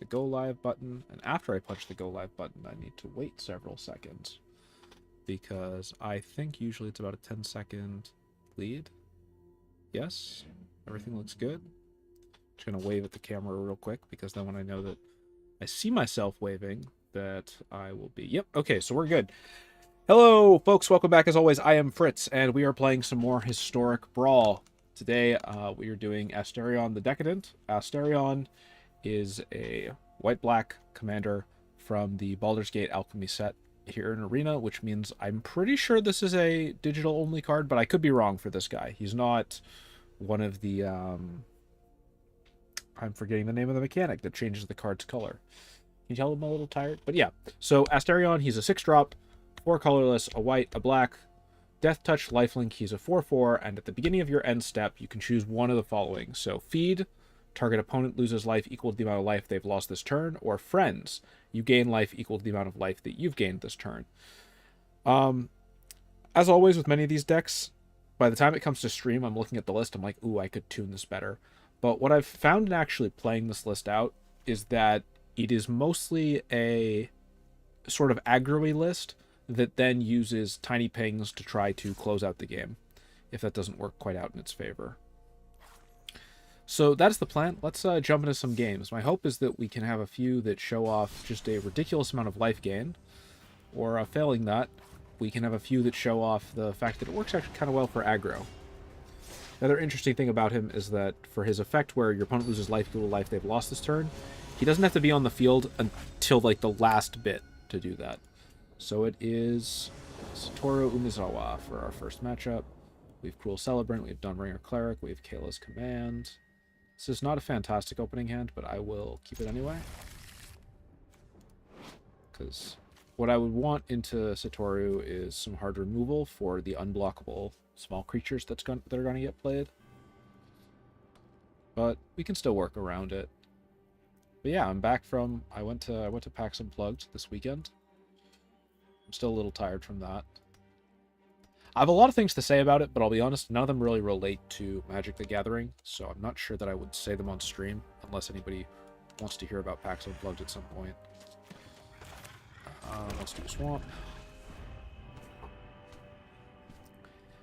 the go live button, and after I punch the go live button, I need to wait several seconds because I think usually it's about a 10-second lead. Yes, everything looks good. Just gonna wave at the camera real quick because then when I know that I see myself waving, that I will be... Yep, okay, so we're good. Hello, folks. Welcome back. As always, I am Fritz, and we are playing some more historic Brawl. Today, we are doing Astarion the Decadent. Astarion is a white-black commander from the Baldur's Gate Alchemy set here in Arena, which means I'm pretty sure this is a digital-only card, but I could be wrong for this guy. He's not one of the... I'm forgetting the name of the mechanic that changes the card's color. Can you tell I'm a little tired? But yeah, so Astarion, he's a 6-drop, 4 colorless, a white, a black, Death Touch, Lifelink. He's a 4/4, and at the beginning of your end step, you can choose one of the following. So Feed, target opponent loses life equal to the amount of life they've lost this turn, or Friends, you gain life equal to the amount of life that you've gained this turn. As always with many of these decks, by the time it comes to stream, I'm looking at the list, I'm like, ooh, I could tune this better. But what I've found in actually playing this list out is that it is mostly a sort of aggro-y list that then uses tiny pings to try to close out the game, if that doesn't work quite out in its favor. So that's the plan. Let's jump into some games. My hope is that we can have a few that show off just a ridiculous amount of life gain, or failing that, we can have a few that show off the fact that it works actually kind of well for aggro. The other interesting thing about him is that for his effect where your opponent loses life equal to life they've lost this turn, he doesn't have to be on the field until like the last bit to do that. So it is Satoru Umezawa for our first matchup. We have Cruel Celebrant, we have Dawnbringer Cleric, we have Kayla's Command. This is not a fantastic opening hand, but I will keep it anyway. Because what I would want into Satoru is some hard removal for the unblockable small creatures that are going to get played. But we can still work around it. But yeah, I'm back from... I went to PAX Unplugged this weekend. I'm still a little tired from that. I have a lot of things to say about it, but I'll be honest, none of them really relate to Magic the Gathering, so I'm not sure that I would say them on stream, unless anybody wants to hear about PAX Unplugged at some point. Let's do Swamp.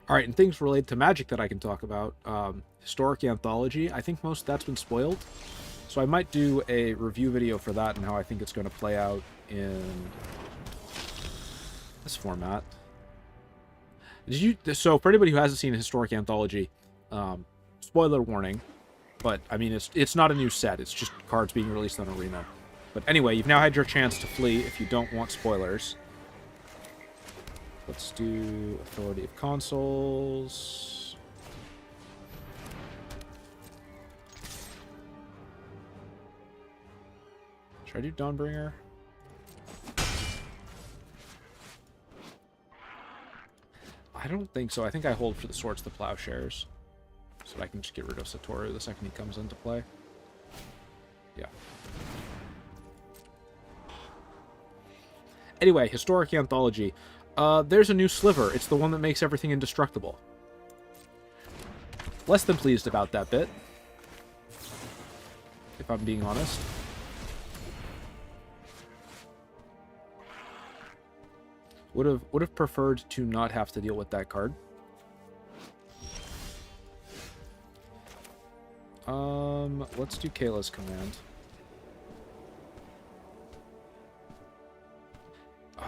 Alright, and things related to Magic that I can talk about. Historic Anthology, I think most of that's been spoiled, so I might do a review video for that and how I think it's going to play out in this format. So for anybody who hasn't seen a Historic Anthology, spoiler warning, but I mean it's not a new set, it's just cards being released on Arena. But anyway, you've now had your chance to flee if you don't want spoilers. Let's do Authority of Consoles. Should I do Dawnbringer? I don't think so. I think I hold for the Swords to Plowshares, so that I can just get rid of Satoru the second he comes into play. Yeah. Anyway, Historic Anthology. There's a new sliver. It's the one that makes everything indestructible. Less than pleased about that bit, if I'm being honest. Would have preferred to not have to deal with that card. Let's do Kayla's Command.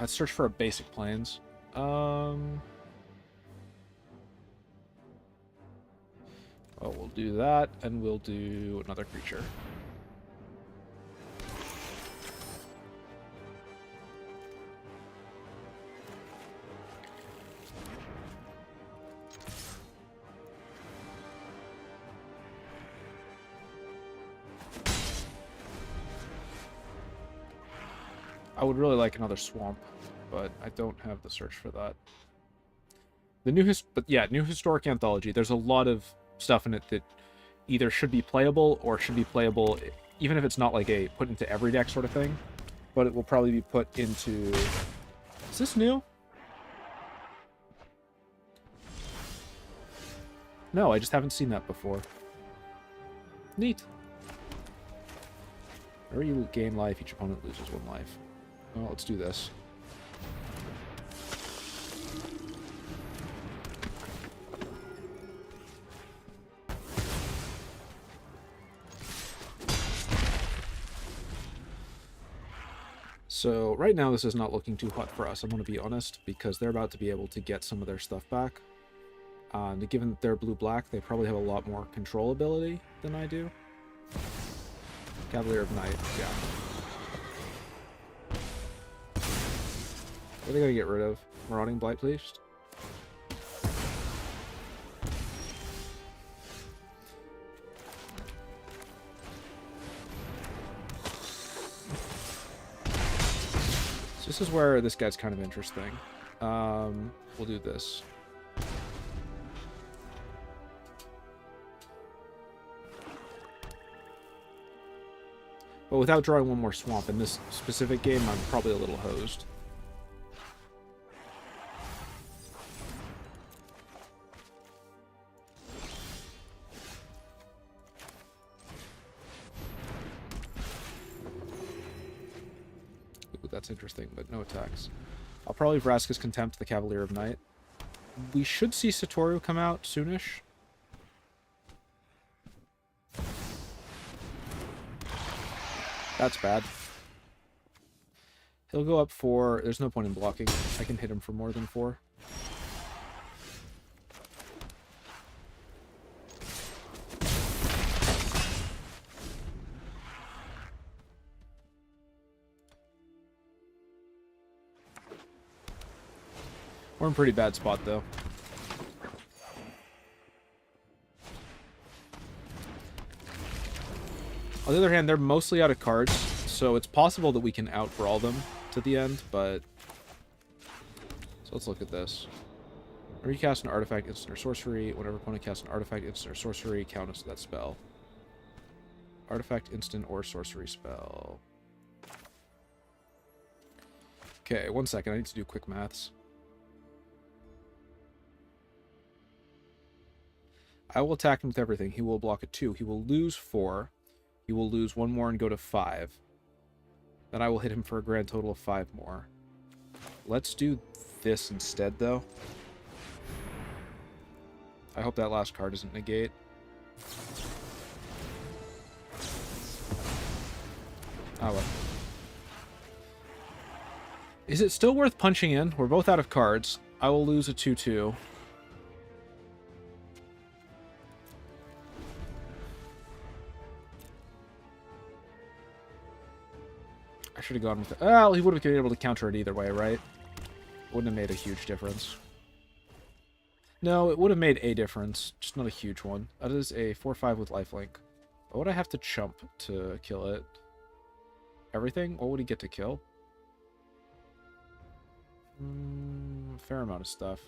Let's search for a basic plains. Oh, we'll do that, and we'll do another creature. I would really like another Swamp, but I don't have the search for that. The new Historic Anthology, there's a lot of stuff in it that either should be playable or should be playable, even if it's not like a put into every deck sort of thing, but it will probably be put into... Is this new? No, I just haven't seen that before. Neat. Whenever you gain life, each opponent loses 1 life. Well, let's do this. So right now this is not looking too hot for us, I'm going to be honest, because they're about to be able to get some of their stuff back. And given that they're blue-black, they probably have a lot more control ability than I do. Cavalier of Night, yeah. What are they going to get rid of? Marauding Blight Priest? This is where this guy's kind of interesting. We'll do this. But without drawing 1 more swamp in this specific game, I'm probably a little hosed. That's interesting, but no attacks. I'll probably Vraska's Contempt the Cavalier of Night. We should see Satoru come out soonish. That's bad. He'll go up 4. There's no point in blocking. I can hit him for more than 4. We're in a pretty bad spot, though. On the other hand, they're mostly out of cards, so it's possible that we can out-brawl them to the end, but... So let's look at this. Whenever you cast an artifact, instant, or sorcery, whenever opponent casts an artifact, instant, or sorcery, count us that spell. Artifact, instant, or sorcery spell. Okay, 1 second. I need to do quick maths. I will attack him with everything. He will block a 2. He will lose 4. He will lose 1 more and go to 5. Then I will hit him for a grand total of 5 more. Let's do this instead, though. I hope that last card doesn't negate. Oh, well. Is it still worth punching in? We're both out of cards. I will lose a 2-2. I should have gone with it. Well, he would have been able to counter it either way, right? Wouldn't have made a huge difference. No, it would have made a difference, just not a huge one. That is a 4-5 with lifelink. What would I have to chump to kill it? Everything? What would he get to kill? Fair amount of stuff.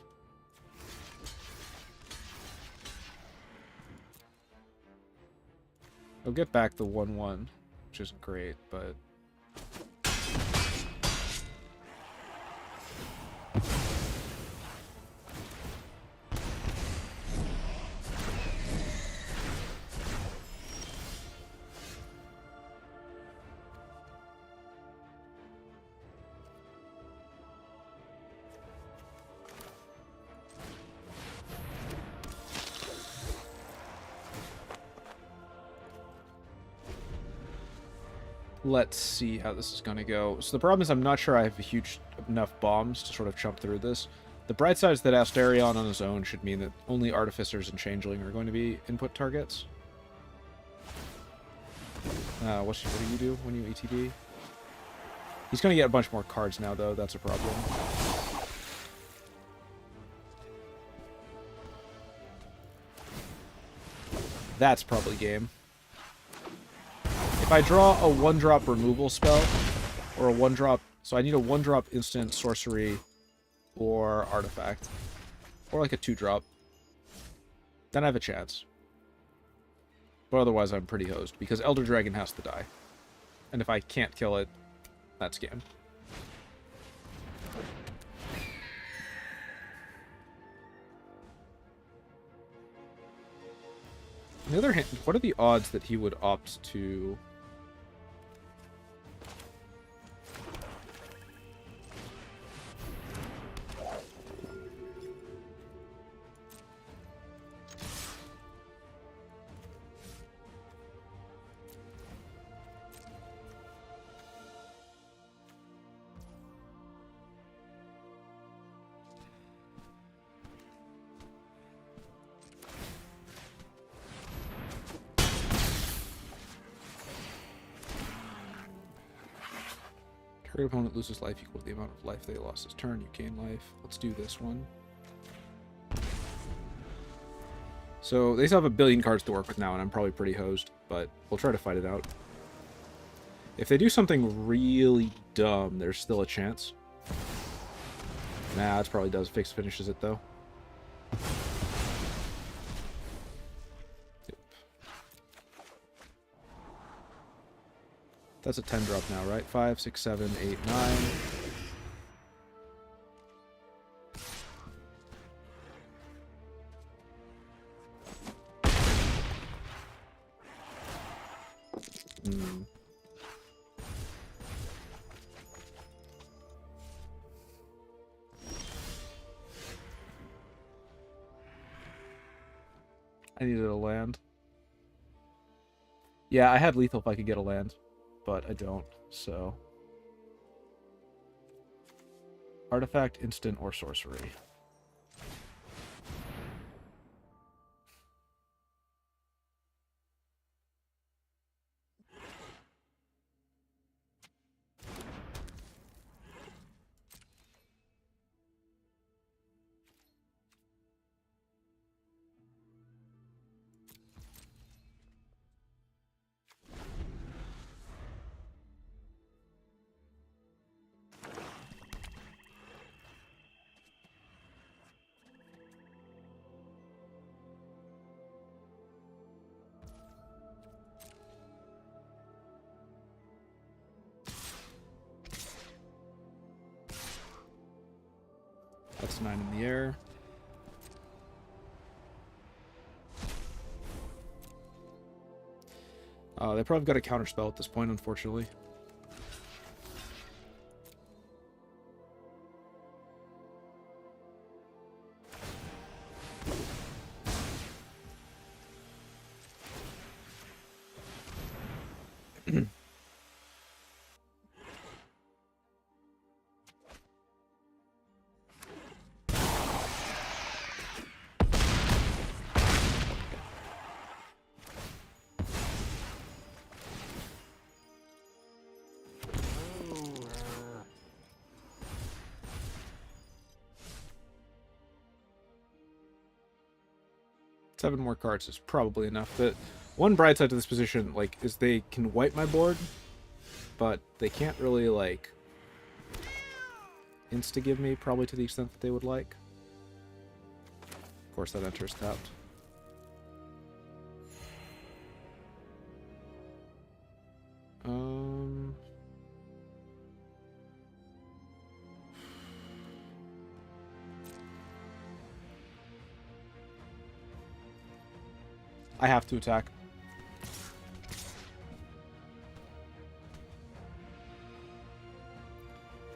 He'll get back the 1-1, which isn't great, but... Let's see how this is going to go. So the problem is I'm not sure I have enough bombs to sort of chump through this. The bright side is that Astarion on his own should mean that only Artificers and Changeling are going to be input targets. What do you do when you ETB? He's going to get a bunch more cards now, though. That's a problem. That's probably game. If I draw a 1-drop removal spell, or a 1-drop... So I need a 1-drop instant sorcery or artifact. Or like a 2-drop. Then I have a chance. But otherwise I'm pretty hosed, because Elder Dragon has to die. And if I can't kill it, that's game. On the other hand, what are the odds that he would opt to... Target opponent loses life equal to the amount of life they lost this turn. You gain life. Let's do this one. So they still have a billion cards to work with now, and I'm probably pretty hosed, but we'll try to fight it out. If they do something really dumb, there's still a chance. Nah, it probably does. Fix finishes it, though. Yep. That's a 10 drop now, right? 5, 6, 7, 8, 9. I needed a land. Yeah, I had lethal if I could get a land, but I don't, so... Artifact, instant, or sorcery. That's 9 in the air. They probably got a counterspell at this point, unfortunately. Seven more cards is probably enough. The one bright side to this position, like, is they can wipe my board, but they can't really, like, insta-give me, probably to the extent that they would like. Of course, that enters tapped. I have to attack.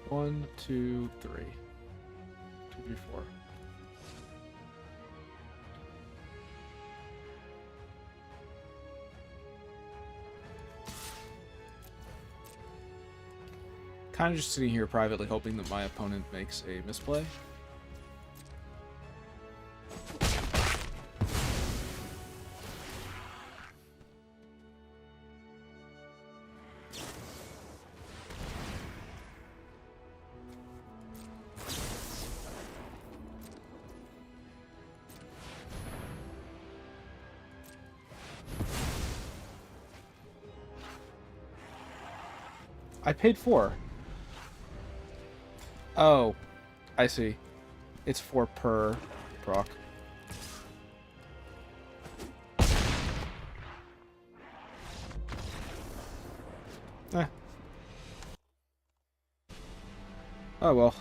One, two, three. 2, 3, 4. Kind of just sitting here privately hoping that my opponent makes a misplay. I paid 4. Oh, I see. It's 4 per proc. Eh. Oh well.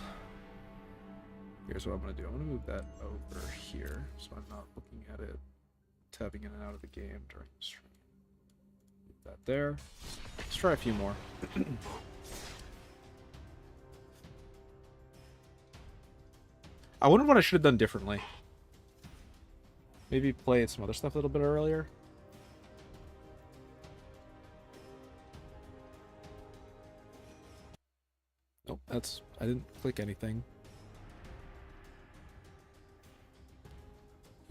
Here's what I'm going to do. I'm going to move that over here so I'm not looking at it, tabbing in and out of the game during the stream. Move that there. Let's try a few more. I wonder what I should have done differently. Maybe play some other stuff a little bit earlier. Nope, that's... I didn't click anything.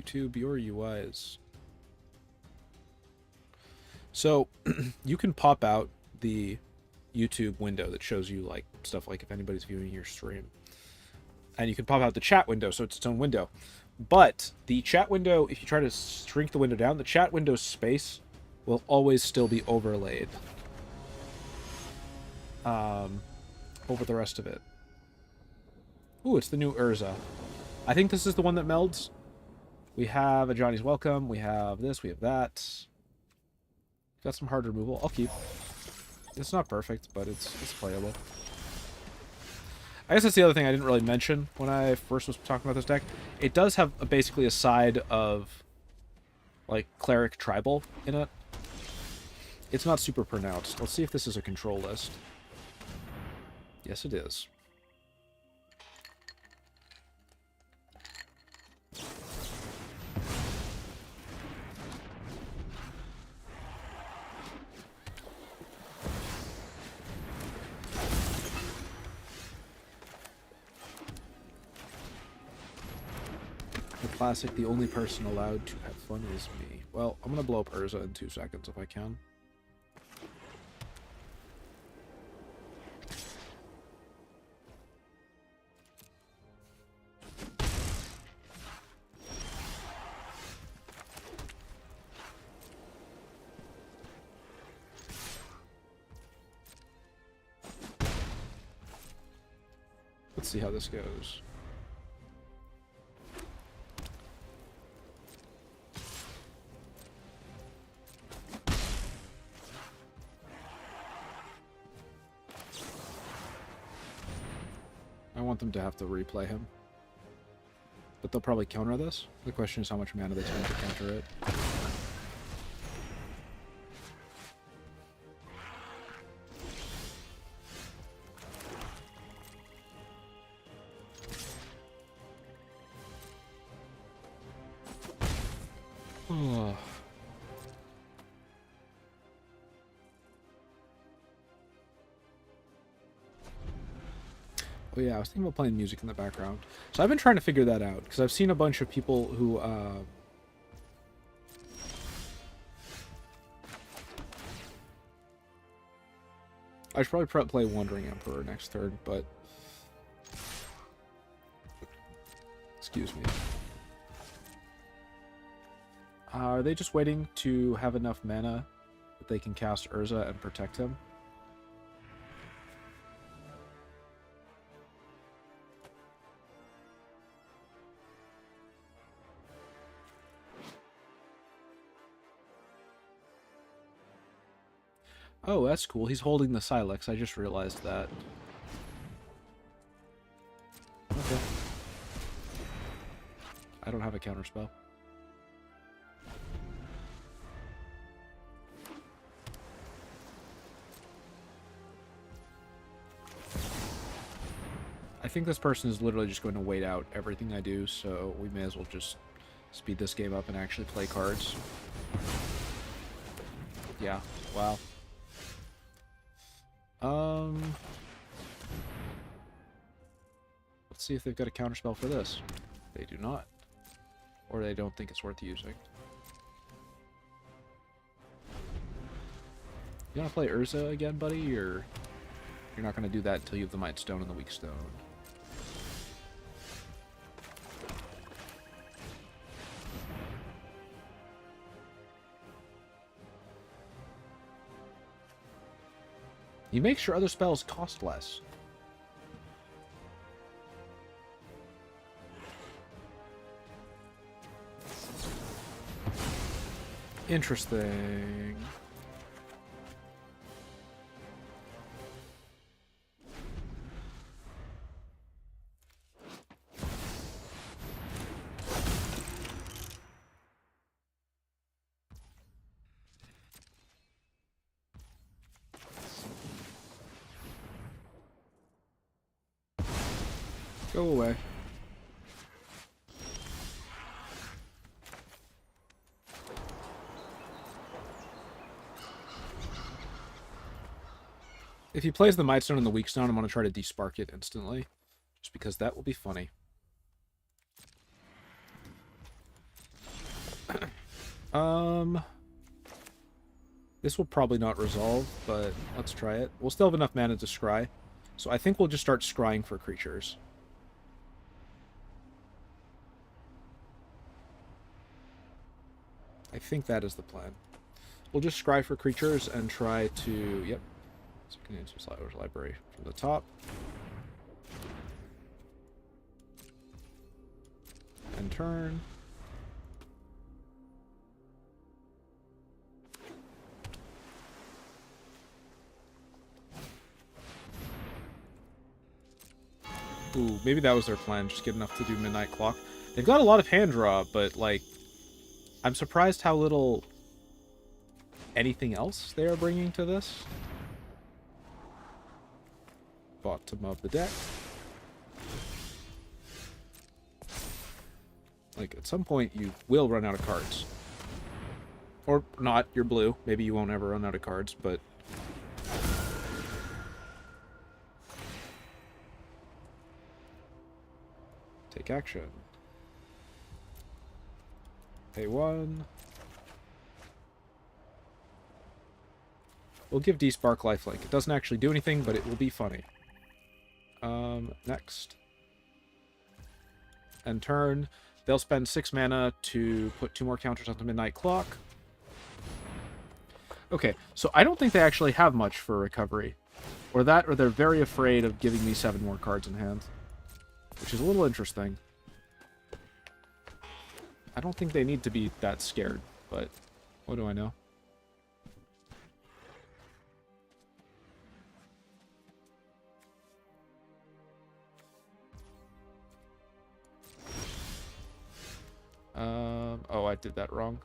YouTube, your UI is... So, you can pop out the YouTube window that shows you like stuff like if anybody's viewing your stream. And you can pop out the chat window, so it's its own window. But the chat window, if you try to shrink the window down, the chat window space will always still be overlaid over the rest of it. Ooh, it's the new Urza. I think this is the one that melds. We have a Johnny's Welcome. We have this. We have that. Got some hard removal. I'll keep. It's not perfect, but it's playable. I guess that's the other thing I didn't really mention when I first was talking about this deck. It does have basically a side of, like, Cleric Tribal in it. It's not super pronounced. Let's see if this is a control list. Yes, it is. Classic, the only person allowed to have fun is me. Well, I'm gonna blow up Urza in 2 seconds if I can. Let's see how this goes. I want them to have to replay him. But they'll probably counter this. The question is how much mana they spend to counter it. Oh. Oh yeah, I was thinking about playing music in the background. So I've been trying to figure that out, because I've seen a bunch of people who, I should probably play Wandering Emperor next turn, but... Excuse me. Are they just waiting to have enough mana that they can cast Urza and protect him? Oh, that's cool. He's holding the Silex. I just realized that. Okay. I don't have a counterspell. I think this person is literally just going to wait out everything I do, so we may as well just speed this game up and actually play cards. Yeah, wow. Let's see if they've got a counterspell for this. They do not. Or they don't think it's worth using. You want to play Urza again, buddy, or you're not going to do that until you have the Might Stone and the Weak Stone? You make sure other spells cost less. Interesting. Go away. If he plays the Might Stone and the Weak Stone, I'm going to try to despark it instantly. Just because that will be funny. This will probably not resolve, but let's try it. We'll still have enough mana to scry. So I think we'll just start scrying for creatures. I think that is the plan. We'll just scry for creatures and try to... Yep. So we can use Slider's Library from the top. And turn. Ooh, maybe that was their plan, just get enough to do Midnight Clock. They've got a lot of hand draw, but, like, I'm surprised how little anything else they are bringing to this. Bottom of the deck. Like, at some point, you will run out of cards. Or not, you're blue. Maybe you won't ever run out of cards, but... Take action. Pay 1. We'll give D-Spark lifelink. It doesn't actually do anything, but it will be funny. Next. End turn. They'll spend 6 mana to put 2 more counters on the Midnight Clock. Okay, so I don't think they actually have much for recovery. Or that, or they're very afraid of giving me 7 more cards in hand. Which is a little interesting. I don't think they need to be that scared, but what do I know? Oh, I did that wrong.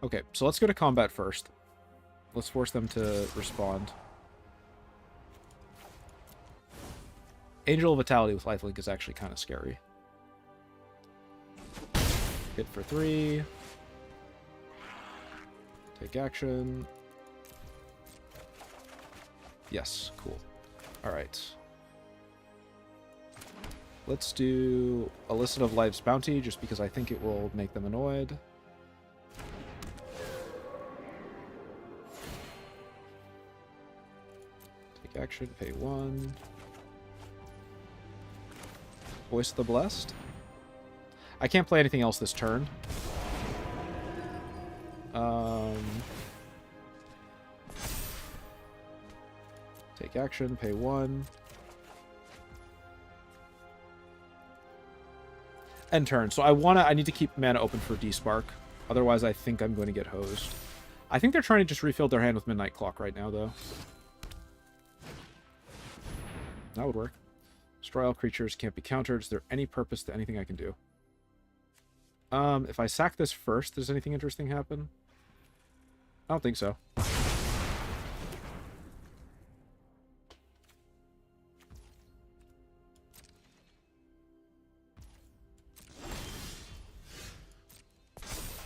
Okay, so let's go to combat first. Let's force them to respond. Angel of Vitality with lifelink is actually kind of scary. Hit for 3. Take action. Yes, cool. Alright. Let's do Illicit of Life's Bounty, just because I think it will make them annoyed. Take action, pay 1. Voice of the Blessed. I can't play anything else this turn. Take action, pay 1. End turn. So I need to keep mana open for D-Spark. Otherwise, I think I'm going to get hosed. I think they're trying to just refill their hand with Midnight Clock right now, though. That would work. Destroy all creatures, can't be countered. Is there any purpose to anything I can do? If I sack this first, does anything interesting happen? I don't think so.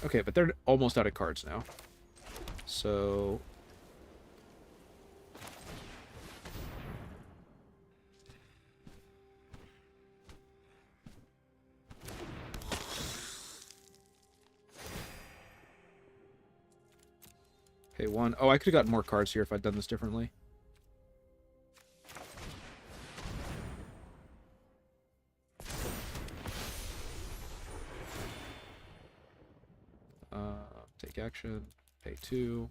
Okay, but they're almost out of cards now. So... Pay 1. Oh, I could have gotten more cards here if I'd done this differently. Take action. Pay 2.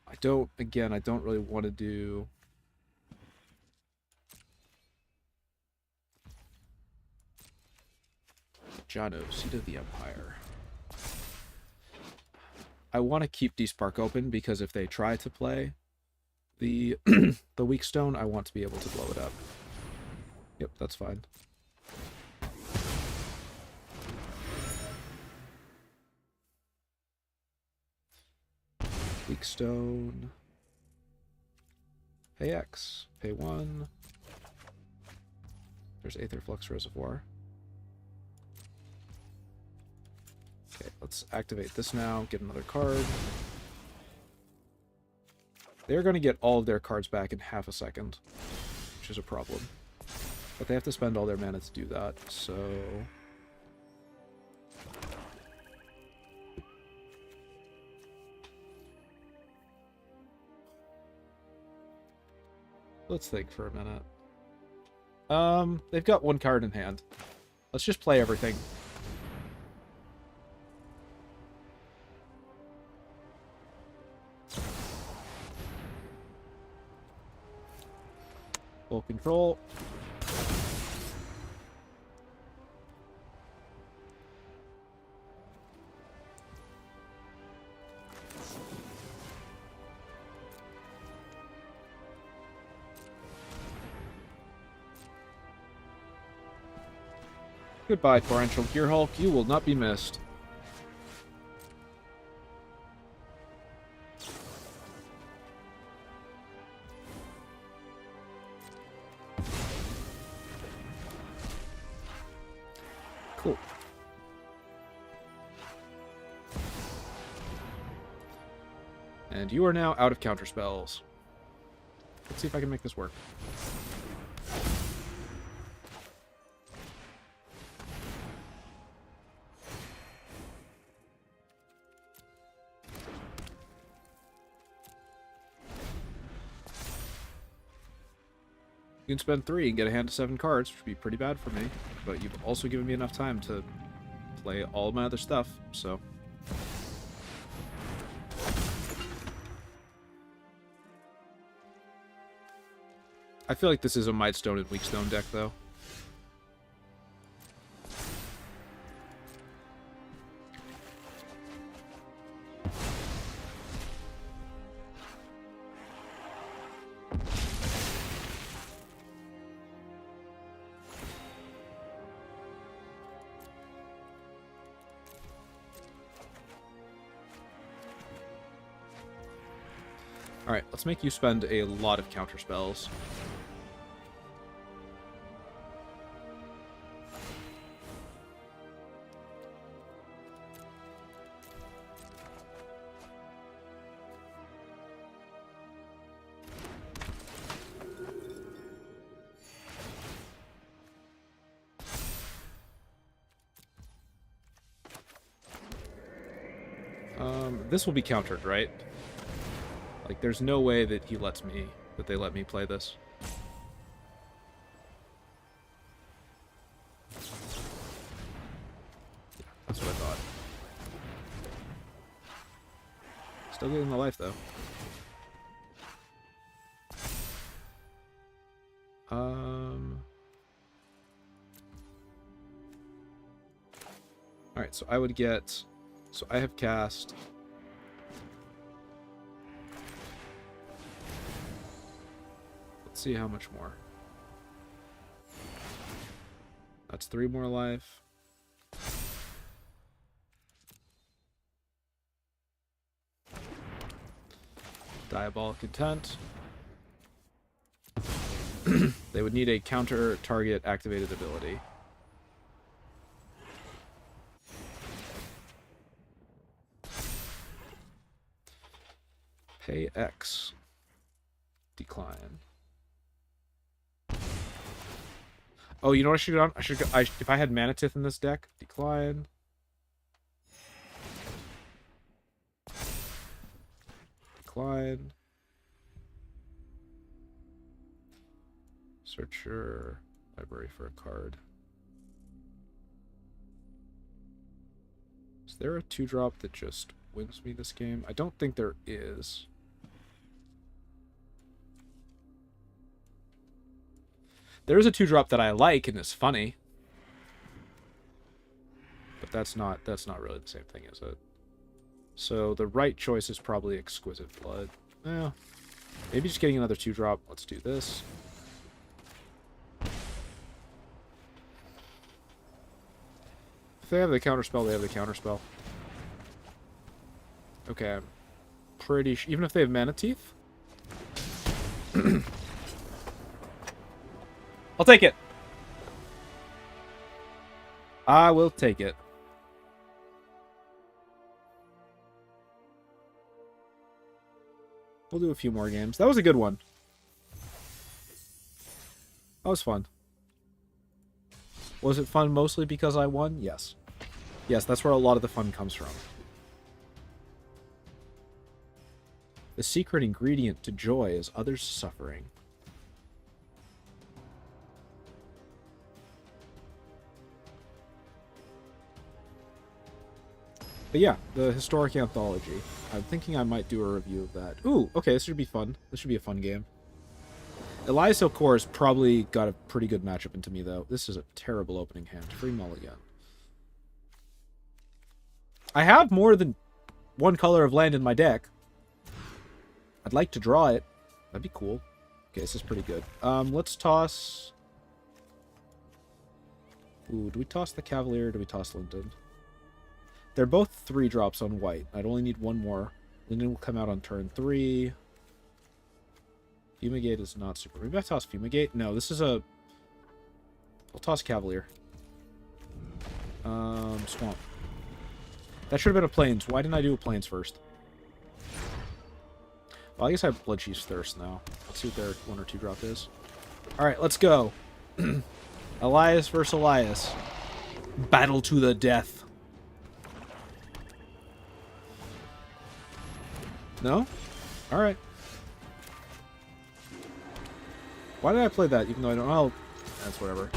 I don't really want to do... Jano, Seat of the Empire. I want to keep D-Spark open because if they try to play the the Weak Stone, I want to be able to blow it up. Yep, that's fine. Weak Stone. Pay X. Pay 1. There's Aether Flux Reservoir. Okay, let's activate this now, get another card. They're going to get all of their cards back in half a second, which is a problem. But they have to spend all their mana to do that, so... Let's think for a minute. They've got one card in hand. Let's just play everything. Full control. Goodbye, Torrential Gearhulk. You will not be missed. Cool. And you are now out of counter spells. Let's see if I can make this work. You can spend 3 and get a hand of 7 cards, which would be pretty bad for me. But you've also given me enough time to play all my other stuff, so... I feel like this is a Mightstone and Weakstone deck, though. Alright, let's make you spend a lot of counter spells. This will be countered, right? Like, there's no way that they let me play this. Yeah, that's what I thought. Still getting the life, though. Alright, so I would get... So I have cast... Let's see how much more. That's 3 more life. Diabolic Intent. They would need a counter target activated ability. Pay X. Decline. Oh, you know what I should have done? If I had Manatith in this deck, decline. Decline. Search your library for a card. Is there a 2-drop that just wins me this game? I don't think there is. There is a 2-drop that I like and is funny. But that's not really the same thing, is it? So the right choice is probably Exquisite Blood. Well, maybe just getting another 2-drop. Let's do this. If they have the counterspell, they have the counterspell. Okay, I'm pretty sure. Even if they have Mana Teeth? I'll take it. I will take it. We'll do a few more games. That was a good one. That was fun. Was it fun mostly because I won? Yes. Yes, that's where a lot of the fun comes from. The secret ingredient to joy is others' suffering. But yeah, the Historic Anthology. I'm thinking I might do a review of that. Ooh, okay, this should be fun. This should be a fun game. Elias Okor has probably got a pretty good matchup into me, though. This is a terrible opening hand. Free mulligan. I have more than one color of land in my deck. I'd like to draw it. That'd be cool. Okay, this is pretty good. Let's toss... Ooh, do we toss the Cavalier or do we toss Linden? They're both 3 drops on white. I'd only need one more. Linden will come out on turn 3. Fumigate is not super... Maybe I toss Fumigate? No, this is a... I'll toss Cavalier. Swamp. That should have been a Plains. Why didn't I do a Plains first? Well, I guess I have Bloodchief's Thirst now. Let's see what their 1 or 2 drop is. Alright, let's go. Elias versus Elias. Battle to the death. No? Alright. Why did I play that, even though I don't... Oh, that's whatever.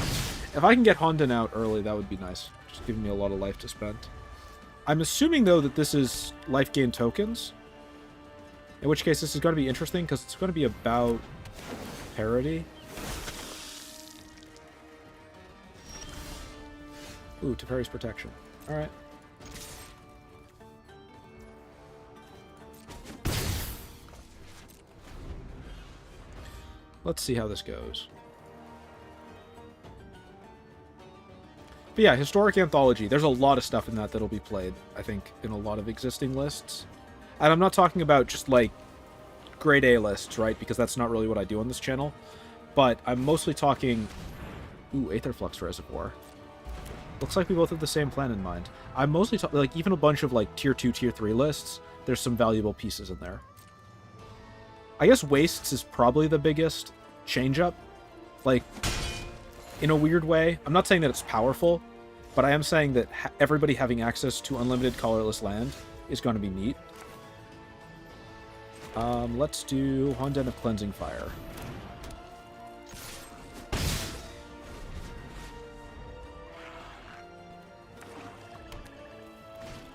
If I can get Honden out early, that would be nice. Just giving me a lot of life to spend. I'm assuming, though, that this is life gain tokens. In which case, this is going to be interesting, because it's going to be about parity. Ooh, Teferi's Protection. Alright. Let's see how this goes. But yeah, Historic Anthology. There's a lot of stuff in that that'll be played, I think, in a lot of existing lists. And I'm not talking about just, like, grade A lists, right? Because that's not really what I do on this channel. But I'm mostly talking... Ooh, Aetherflux Reservoir. Looks like we both have the same plan in mind. I'm mostly talking, like, even a bunch of, like, Tier 2, Tier 3 lists, there's some valuable pieces in there. I guess Wastes is probably the biggest change-up. Like, in a weird way. I'm not saying that it's powerful, but I am saying that everybody having access to unlimited colorless land is going to be neat. Let's do Honden of Cleansing Fire.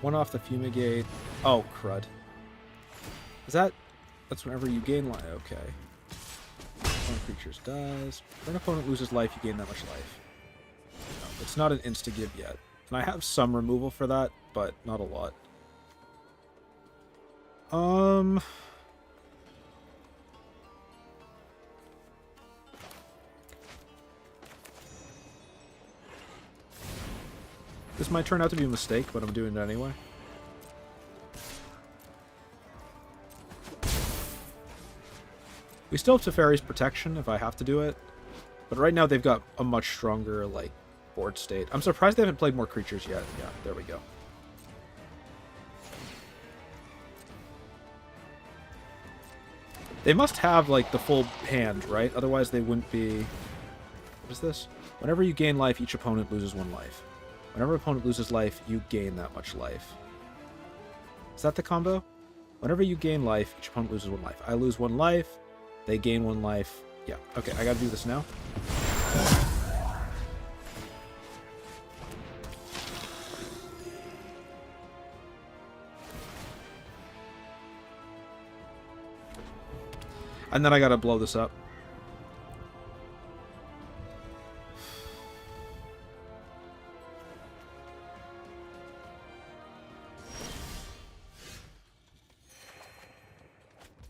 One off the Fumigate. Oh, crud. Is that... That's whenever you gain life. Okay. One of creatures dies. When an opponent loses life, you gain that much life. No, it's not an insta-give yet. And I have some removal for that, but not a lot. This might turn out to be a mistake, but I'm doing it anyway. We still have Teferi's Protection if I have to do it. But right now they've got a much stronger, like, board state. I'm surprised they haven't played more creatures yet. Yeah, there we go. They must have, like, the full hand, right? Otherwise they wouldn't be... What is this? Whenever you gain life, each opponent loses 1 life. Whenever an opponent loses life, you gain that much life. Is that the combo? Whenever you gain life, each opponent loses 1 life. I lose 1 life. They gain 1 life. Yeah, okay, I gotta do this now. And then I gotta blow this up.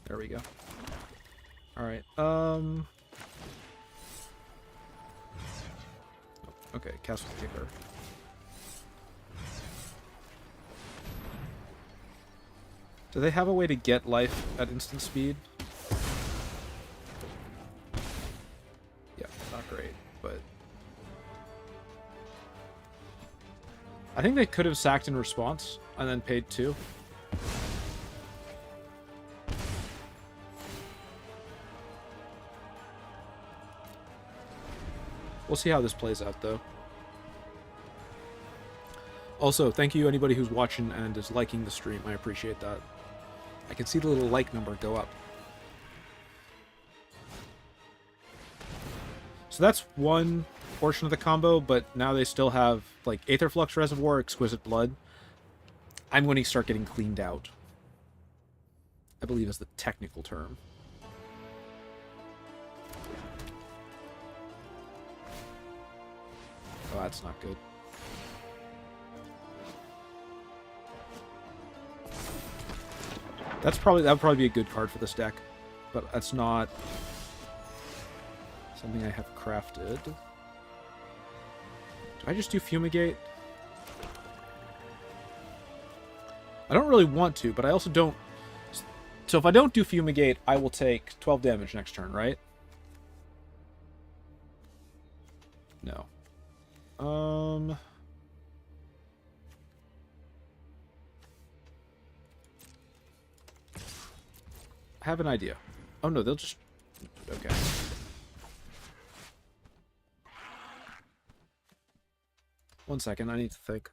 There we go. Alright, okay, Castle Kicker. Do they have a way to get life at instant speed? Yeah, not great, but... I think they could have sacked in response, and then paid 2. We'll see how this plays out, though. Also, thank you anybody who's watching and is liking the stream. I appreciate that. I can see the little like number go up. So that's one portion of the combo, but now they still have, like, Aetherflux Reservoir, Exquisite Blood. I'm going to start getting cleaned out, I believe is the technical term. Oh, that's not good. That would probably be a good card for this deck, but that's not something I have crafted. Do I just do Fumigate? I don't really want to, but I also don't. So if I don't do Fumigate, I will take 12 damage next turn, right? No. I have an idea. Oh no, they'll just... Okay. One second, I need to think.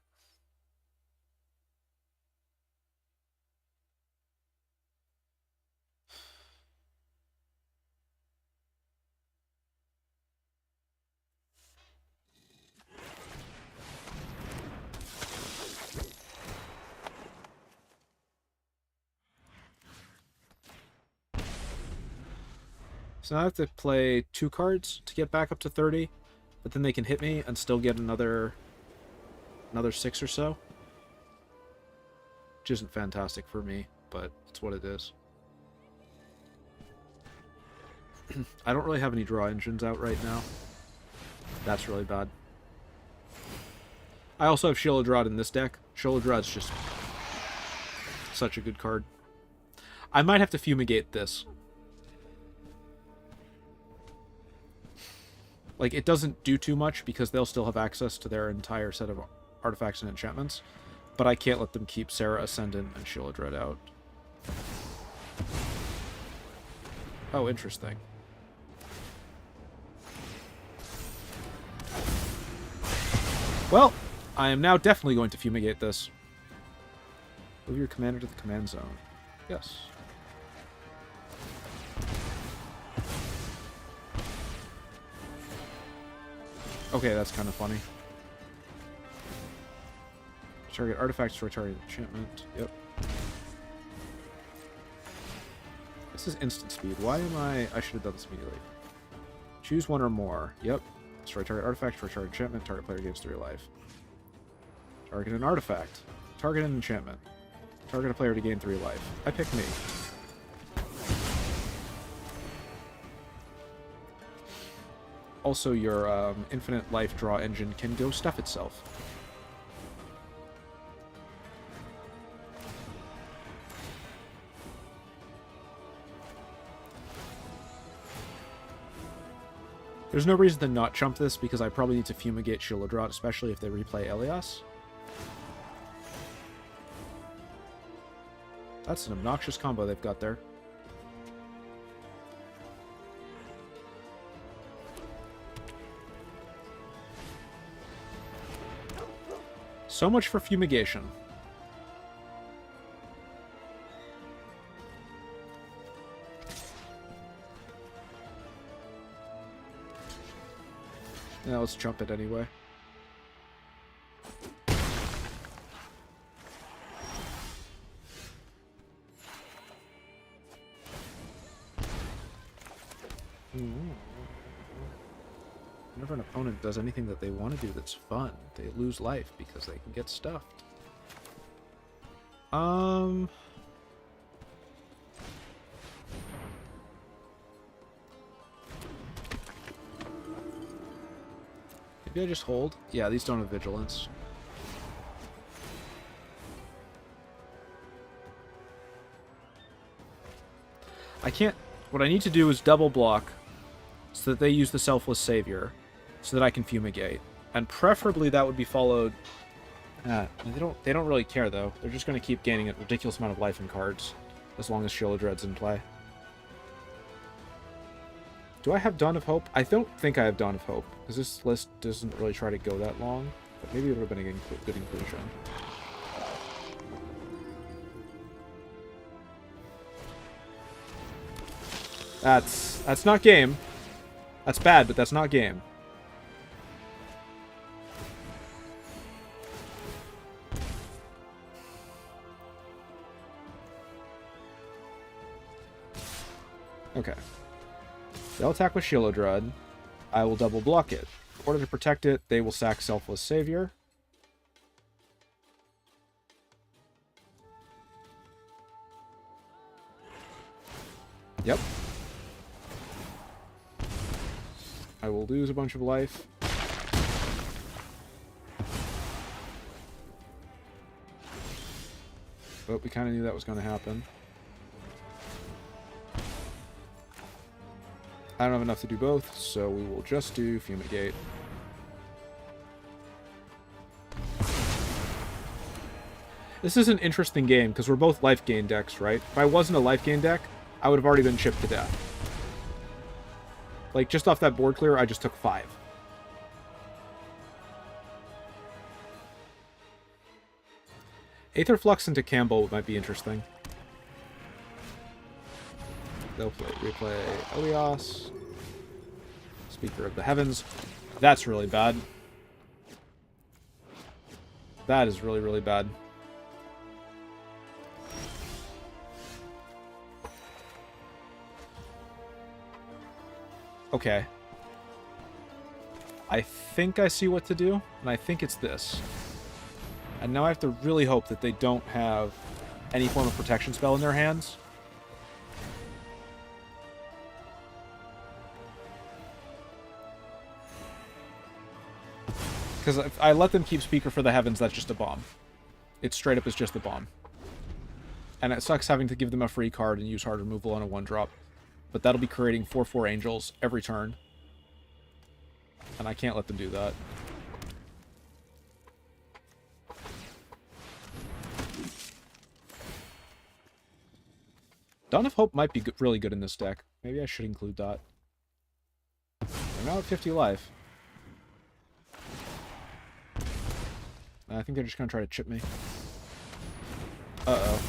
So now I have to play 2 cards to get back up to 30, but then they can hit me and still get another 6 or so. Which isn't fantastic for me, but it's what it is. I don't really have any draw engines out right now. That's really bad. I also have Sheoldred in this deck. Sheoldred's just such a good card. I might have to Fumigate this. Like, it doesn't do too much because they'll still have access to their entire set of artifacts and enchantments. But I can't let them keep Serra Ascendant and Sheoldred out. Oh, interesting. Well, I am now definitely going to Fumigate this. Move your commander to the command zone. Yes. Okay, that's kind of funny. Target artifacts for a target enchantment. Yep. This is instant speed. Why am I should have done this immediately. Choose one or more. Yep. Destroy target artifact for a target enchantment. Target player gains 3 life. Target an artifact. Target an enchantment. Target a player to gain 3 life. I pick me. Also, your infinite life draw engine can go stuff itself. There's no reason to not chump this, because I probably need to Fumigate Sheoldred, especially if they replay Elias. That's an obnoxious combo they've got there. So much for Fumigation. Now let's jump it anyway. Whenever an opponent does anything that they want to do that's fun, they lose life because they can get stuffed. Maybe I just hold? Yeah, these don't have vigilance. I can't... What I need to do is double block so that they use the Selfless Savior so that I can Fumigate. And preferably that would be followed... they don't really care, though. They're just going to keep gaining a ridiculous amount of life in cards as long as Sheoldred's in play. Do I have Dawn of Hope? I don't think I have Dawn of Hope, because this list doesn't really try to go that long. But maybe it would have been a good inclusion. That's not game. That's bad, but that's not game. Okay. They'll attack with Shieldred. I will double block it. In order to protect it, they will sack Selfless Savior. Yep. I will lose a bunch of life. But we kind of knew that was going to happen. I don't have enough to do both, so we will just do Fumigate. This is an interesting game, because we're both life gain decks, right? If I wasn't a life gain deck, I would have already been chipped to death. Like, just off that board clear, I just took 5. Aether Flux into Campbell might be interesting. They'll replay Elios. Speaker of the Heavens. That's really bad. That is really, really bad. Okay. I think I see what to do, and I think it's this. And now I have to really hope that they don't have any form of protection spell in their hands. Because if I let them keep Speaker for the Heavens, that's just a bomb. It straight up is just a bomb. And it sucks having to give them a free card and use hard removal on a 1-drop. But that'll be creating 4/4 Angels every turn. And I can't let them do that. Dawn of Hope might be really good in this deck. Maybe I should include that. They're now at 50 life. I think they're just going to try to chip me. Uh-oh.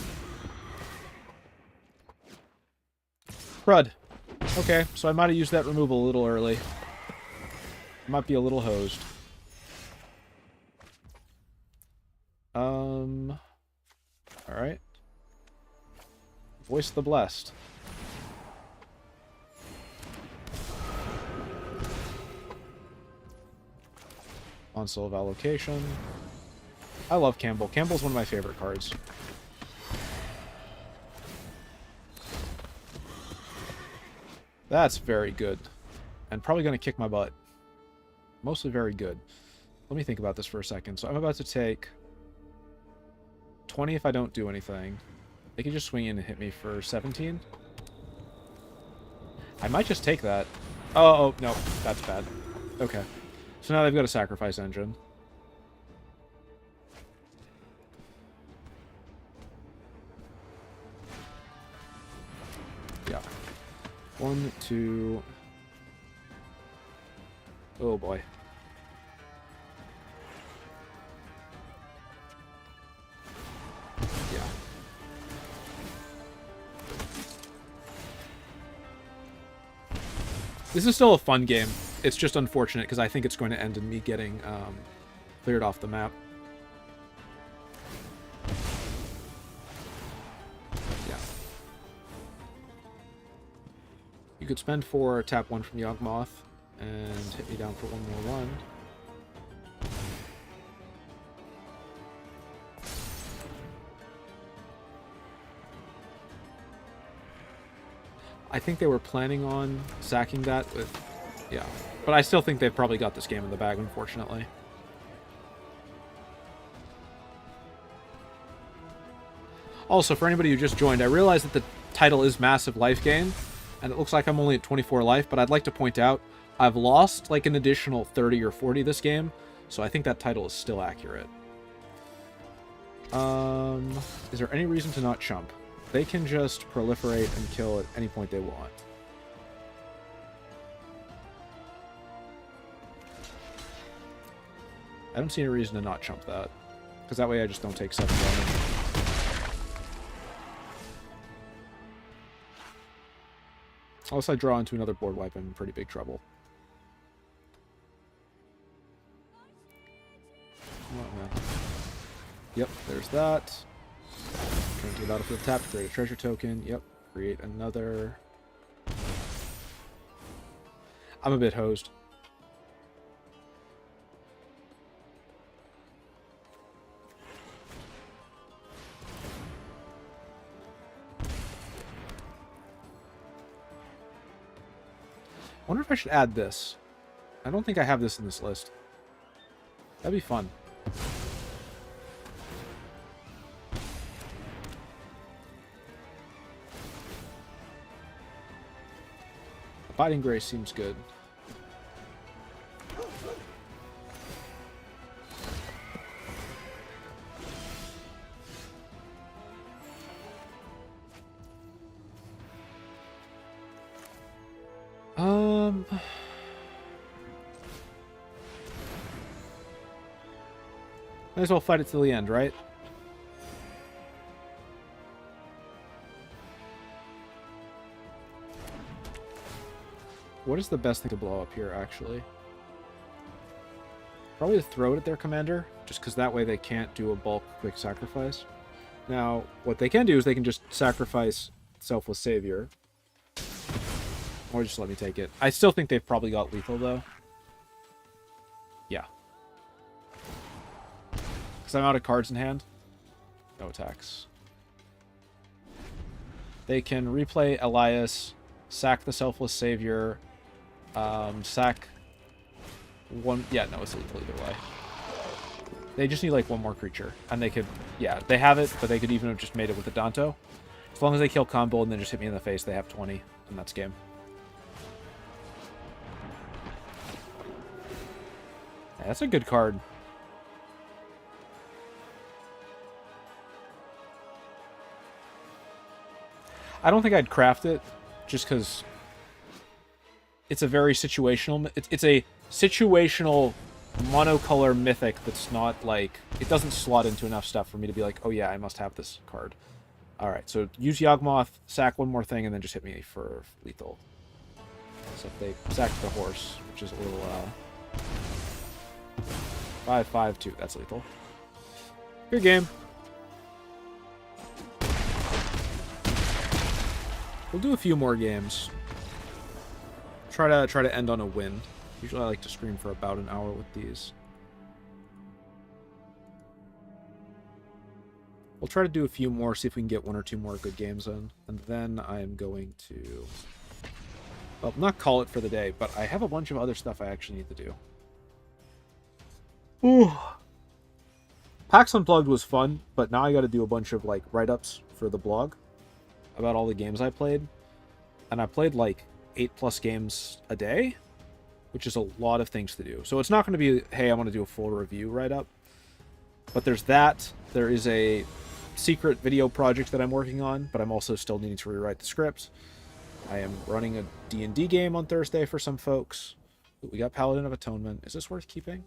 Crud. Okay, so I might have used that removal a little early. Might be a little hosed. Alright. Voice the Blessed. Console of Allocation. I love Campbell. Campbell's one of my favorite cards. That's very good. And probably going to kick my butt. Mostly very good. Let me think about this for a second. So I'm about to take 20 if I don't do anything. They can just swing in and hit me for 17. I might just take that. Oh, no. That's bad. Okay. So now they've got a sacrifice engine. Yeah. 1, 2... Oh, boy. Yeah. This is still a fun game. It's just unfortunate because I think it's going to end in me getting cleared off the map. Yeah. You could spend 4, tap 1 from Yawgmoth, and hit me down for 1 more 1. I think they were planning on sacking that with... Yeah. But I still think they've probably got this game in the bag, unfortunately. Also, for anybody who just joined, I realize that the title is Massive Life Gain, and it looks like I'm only at 24 life, but I'd like to point out I've lost like an additional 30 or 40 this game, so I think that title is still accurate. Is there any reason to not chump? They can just proliferate and kill at any point they want. I don't see any reason to not chump that, because that way I just don't take 7 damage. Unless I draw into another board wipe, I'm in pretty big trouble. Come on, man. Yep, there's that. Turn to the battlefield tap to create a treasure token. Yep, create another I'm a bit hosed. I wonder if I should add this. I don't think I have this in this list. That'd be fun. Abiding Grace seems good. Might as well fight it till the end, right? What is the best thing to blow up here, actually? Probably to throw it at their commander, just because that way they can't do a bulk quick sacrifice. Now, what they can do is they can just sacrifice Selfless Savior. Or just let me take it. I still think they've probably got lethal, though. Yeah. Because I'm out of cards in hand. No attacks. They can replay Elias, sack the Selfless Savior, sack one... Yeah, no, it's lethal either way. They just need, like, one more creature. And they could... Yeah, they have it, but they could even have just made it with the Danto. As long as they kill combo and then just hit me in the face, they have 20. And that's game. Yeah, that's a good card. I don't think I'd craft it, just because it's a very situational... It's a situational monocolor mythic that's not, like... It doesn't slot into enough stuff for me to be like, oh yeah, I must have this card. Alright, so use Yawgmoth, sack one more thing, and then just hit me for lethal. So if they sack the horse, which is a little... 5/5/2, that's lethal. Good game. We'll do a few more games. Try to end on a win. Usually I like to stream for about an hour with these. We'll try to do a few more, see if we can get one or two more good games in. And then I am going to... Well, not call it for the day, but I have a bunch of other stuff I actually need to do. Ooh. PAX Unplugged was fun, but now I got to do a bunch of, like, write-ups for the blog about all the games I played. And I played, like, 8+ games a day, which is a lot of things to do. So it's not going to be, hey, I want to do a full review write-up. But there's that. There is a secret video project that I'm working on, but I'm also still needing to rewrite the script. I am running a D&D game on Thursday for some folks. We got Paladin of Atonement. Is this worth keeping?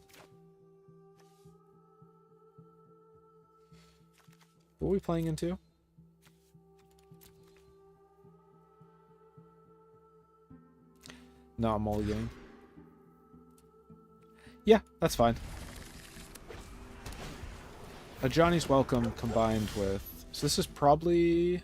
What are we playing into? No, I'm mulliganing. Yeah, that's fine. A Johnny's Welcome combined with... So this is probably...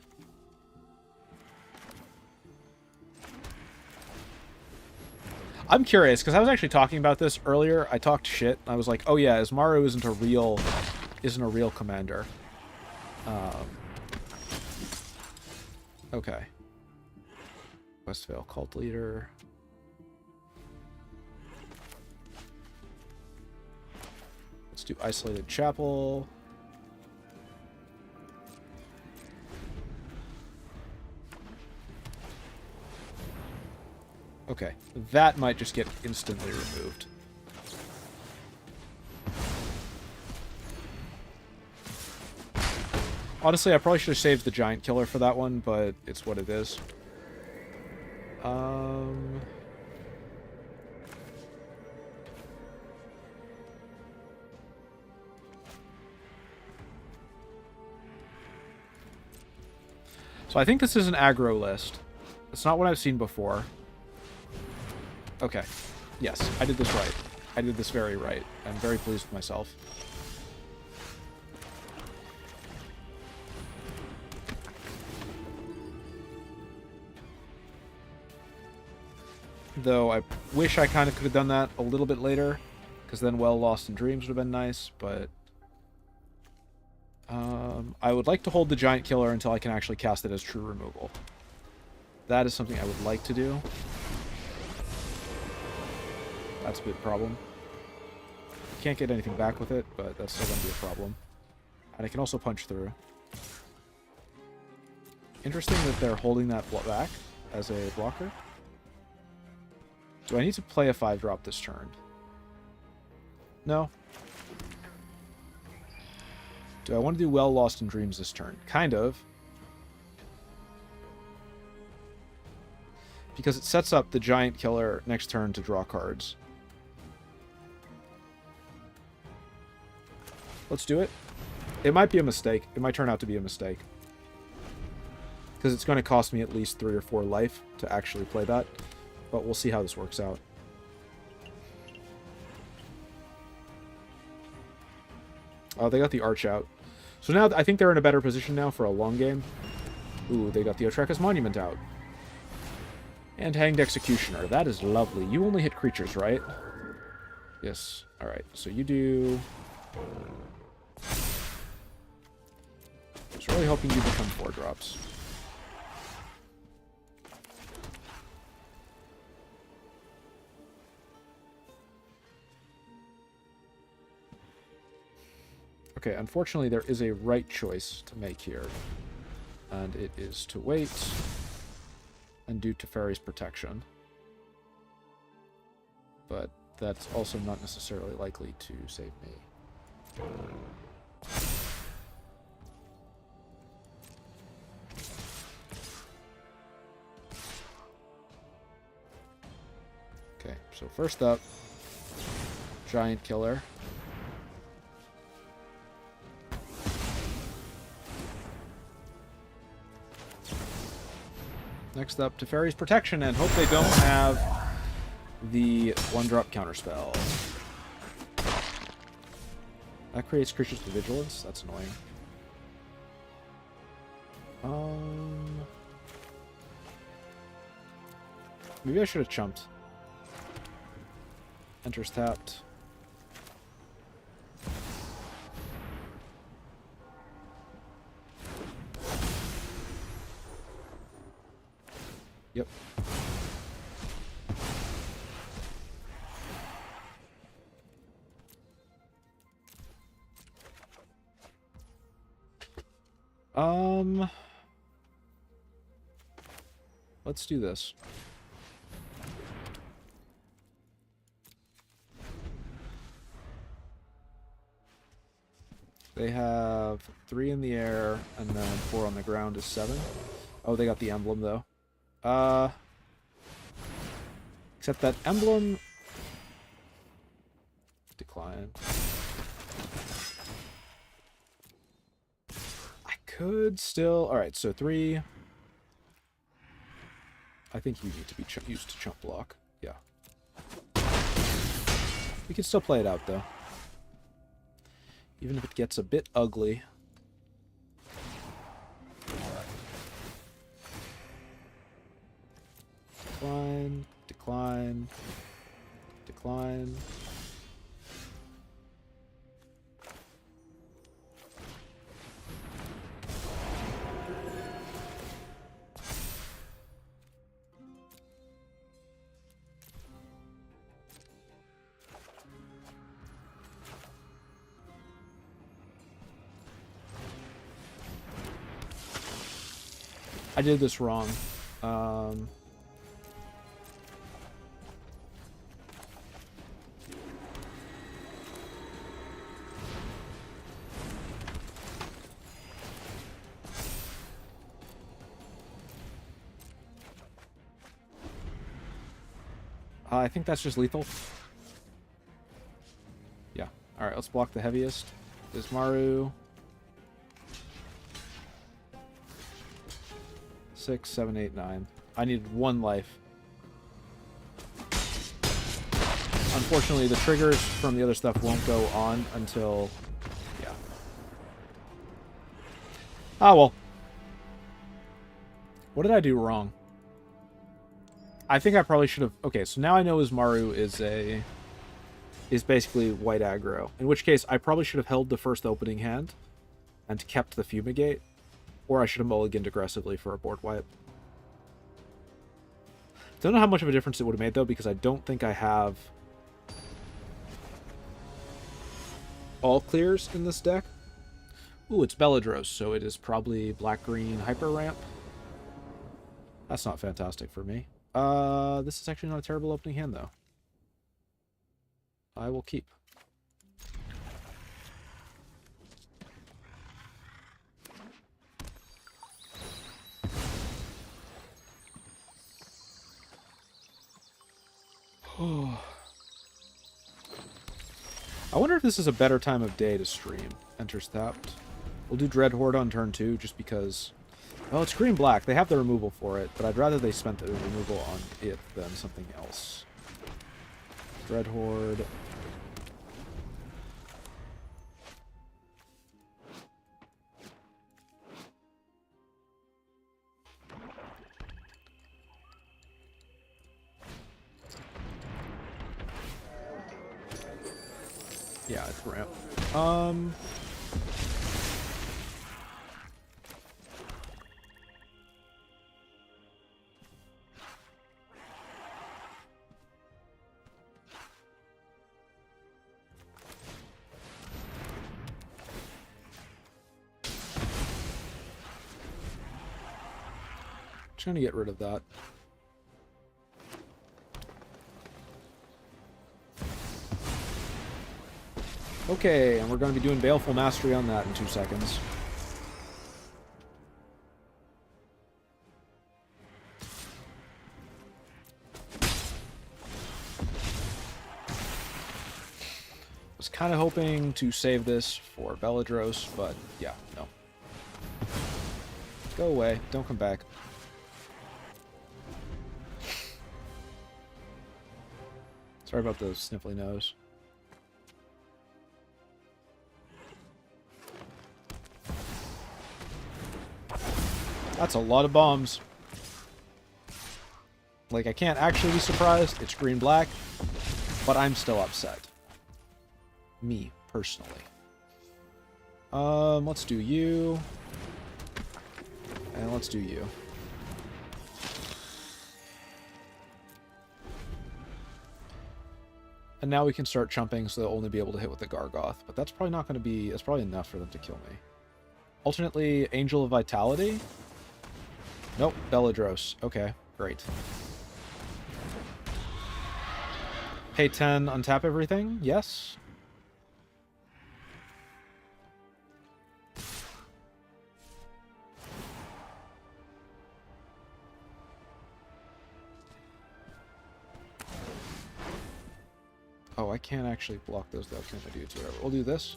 I'm curious, because I was actually talking about this earlier. I talked shit. I was like, oh yeah, Ismaru isn't a real commander. Okay. Westvale Cult Leader. Let's do Isolated Chapel. Okay, that might just get instantly removed. Honestly, I probably should have saved the Giant Killer for that one, but it's what it is. So I think this is an aggro list. It's not what I've seen before. Okay. Yes, I did this right. I did this very right. I'm very pleased with myself. Though I wish I kind of could have done that a little bit later, because then Well Lost in Dreams would have been nice, but... I would like to hold the Giant Killer until I can actually cast it as true removal. That is something I would like to do. That's a big problem. Can't get anything back with it, but that's still going to be a problem. And I can also punch through. Interesting that they're holding that back as a blocker. Do I need to play a 5-drop this turn? No. Do I want to do Well Lost in Dreams this turn? Kind of. Because it sets up the Giant Killer next turn to draw cards. Let's do it. It might be a mistake. It might turn out to be a mistake. Because it's going to cost me at least 3 or 4 life to actually play that. But we'll see how this works out. Oh, they got the Arch out. So now I think they're in a better position now for a long game. Ooh, they got the Otrekas Monument out. And Hanged Executioner. That is lovely. You only hit creatures, right? Yes. Alright, so you do... I was really hoping you become 4-drops. Okay, unfortunately there is a right choice to make here. And it is to wait and do Teferi's Protection. But that's also not necessarily likely to save me. Okay, so first up, Giant Killer. Next up, Teferi's Protection, and hope they don't have the 1-drop counterspell. That creates creatures with vigilance. That's annoying. Maybe I should have chumped. Enters tapped. Yep. Let's do this. They have 3 in the air, and then 4 on the ground is 7. Oh, they got the emblem, though. Except that emblem... Decline. I could still... Alright, so 3... I think you need to be used to chump block. Yeah. We can still play it out, though. Even if it gets a bit ugly. Decline, decline, decline. I did this wrong. I think that's just lethal. Yeah. Alright, let's block the heaviest. Is Maru. 6, 7, 8, 9. I needed 1 life. Unfortunately, the triggers from the other stuff won't go on until... Yeah. Ah, well. What did I do wrong? I think I probably should have... Okay, so now I know Maru is basically white aggro. In which case, I probably should have held the first opening hand and kept the Fumigate. Or I should have mulliganed aggressively for a board wipe. Don't know how much of a difference it would have made, though, because I don't think I have all clears in this deck. Ooh, it's Belladros, so it is probably black-green Hyper Ramp. That's not fantastic for me. This is actually not a terrible opening hand, though. I will keep. I wonder if this is a better time of day to stream Enters Tapped. We'll do Dread Horde on turn 2 just because... Oh, it's green-black. They have the removal for it, but I'd rather they spent the removal on it than something else. Dread Horde. Yeah, it's ramp. Trying to get rid of that. Okay, and we're going to be doing Baleful Mastery on that in 2 seconds. Was kind of hoping to save this for Belladros, but yeah, no. Go away. Don't come back. Sorry about the sniffly nose. That's a lot of bombs. Like, I can't actually be surprised. It's green-black, but I'm still upset. Me, personally. Let's do you. And let's do you. And now we can start chumping, so they'll only be able to hit with the Gargoth. But that's probably not going to be... That's probably enough for them to kill me. Alternately, Angel of Vitality. Nope, Belladros. Okay, great. Pay 10, untap everything? Yes. Oh, I can't actually block those though, can I do it? Whatever. We'll do this.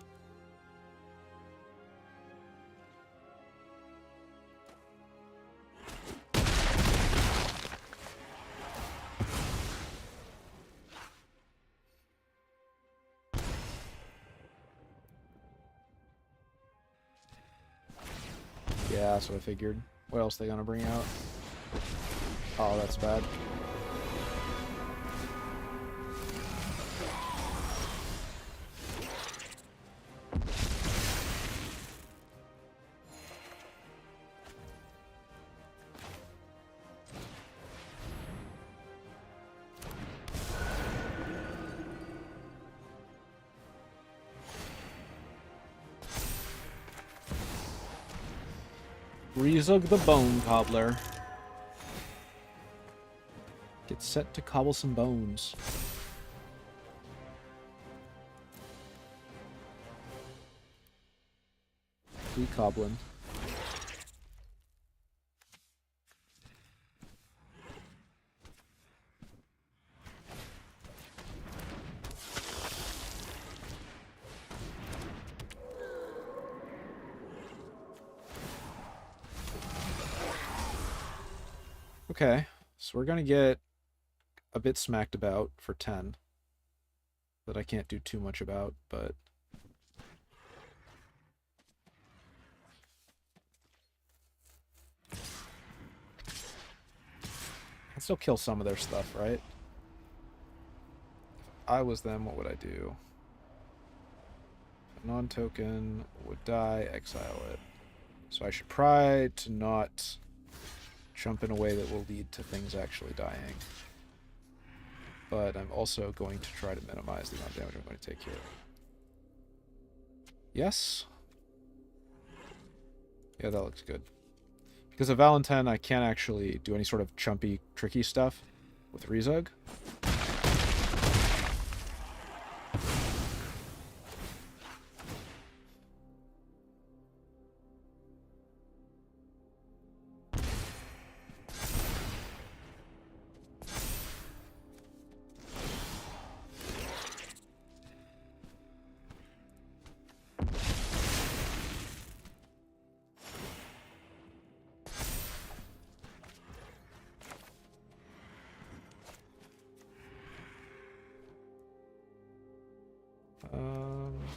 Yeah, that's what I figured. What else are they gonna bring out? Oh, that's bad. Rezug the Bone Cobbler. Get set to cobble some bones. Recobbling. Okay, so we're gonna get a bit smacked about for 10 that I can't do too much about, but still kill some of their stuff, right? If I was them, what would I do? A non-token would die, exile it. So I should try to not jump in a way that will lead to things actually dying. But I'm also going to try to minimize the amount of damage I'm going to take here. Yes? Yeah, that looks good. Because of Valentin, I can't actually do any sort of chumpy, tricky stuff with Rezug.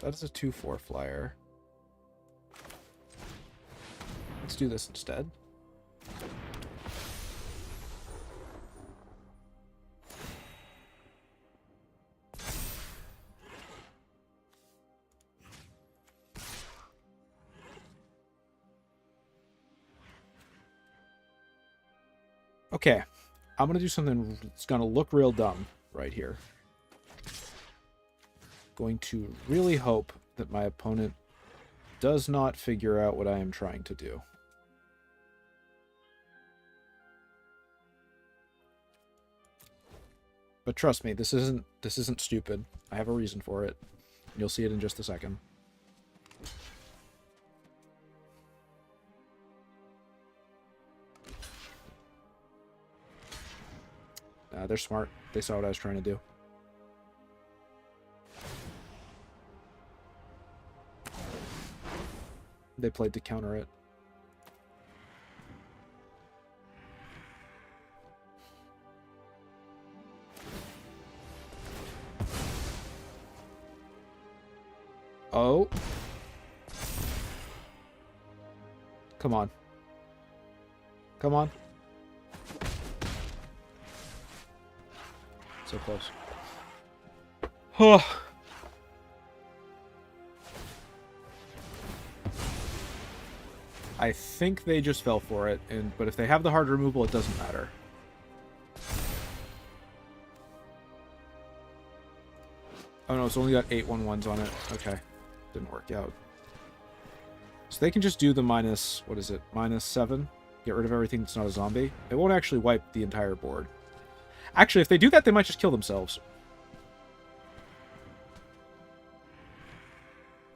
That is a 2/4 flyer. Let's do this instead. Okay, I'm going to do something that's going to look real dumb right here. Going to really hope that my opponent does not figure out what I am trying to do. But trust me, this isn't stupid. I have a reason for it. You'll see it in just a second. They're smart. They saw what I was trying to do. They played to counter it. Oh. Come on. Come on. So close. Oh. I think they just fell for it, but if they have the hard removal, it doesn't matter. Oh no, it's only got 8 1/1s on it. Okay. Didn't work out. So they can just do the minus, what is it, -7? Get rid of everything that's not a zombie. It won't actually wipe the entire board. Actually, if they do that, they might just kill themselves.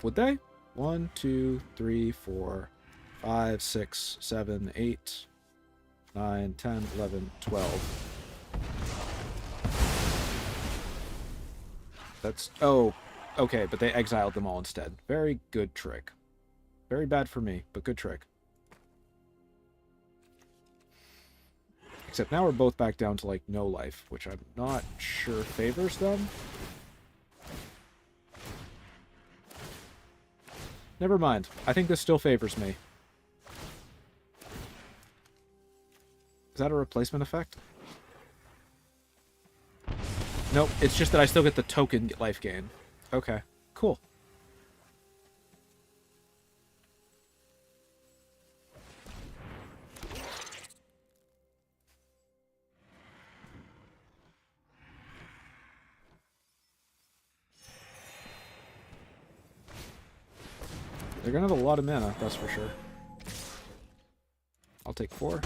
Would they? 1, 2, 3, 4... 5, 6, 7, 8, 9, 10, 11, 12. That's... Oh, okay, but they exiled them all instead. Very good trick. Very bad for me, but good trick. Except now we're both back down to, like, no life, which I'm not sure favors them. Never mind. I think this still favors me. Is that a replacement effect? Nope, it's just that I still get the token life gain. Okay, cool. They're gonna have a lot of mana, that's for sure. I'll take 4.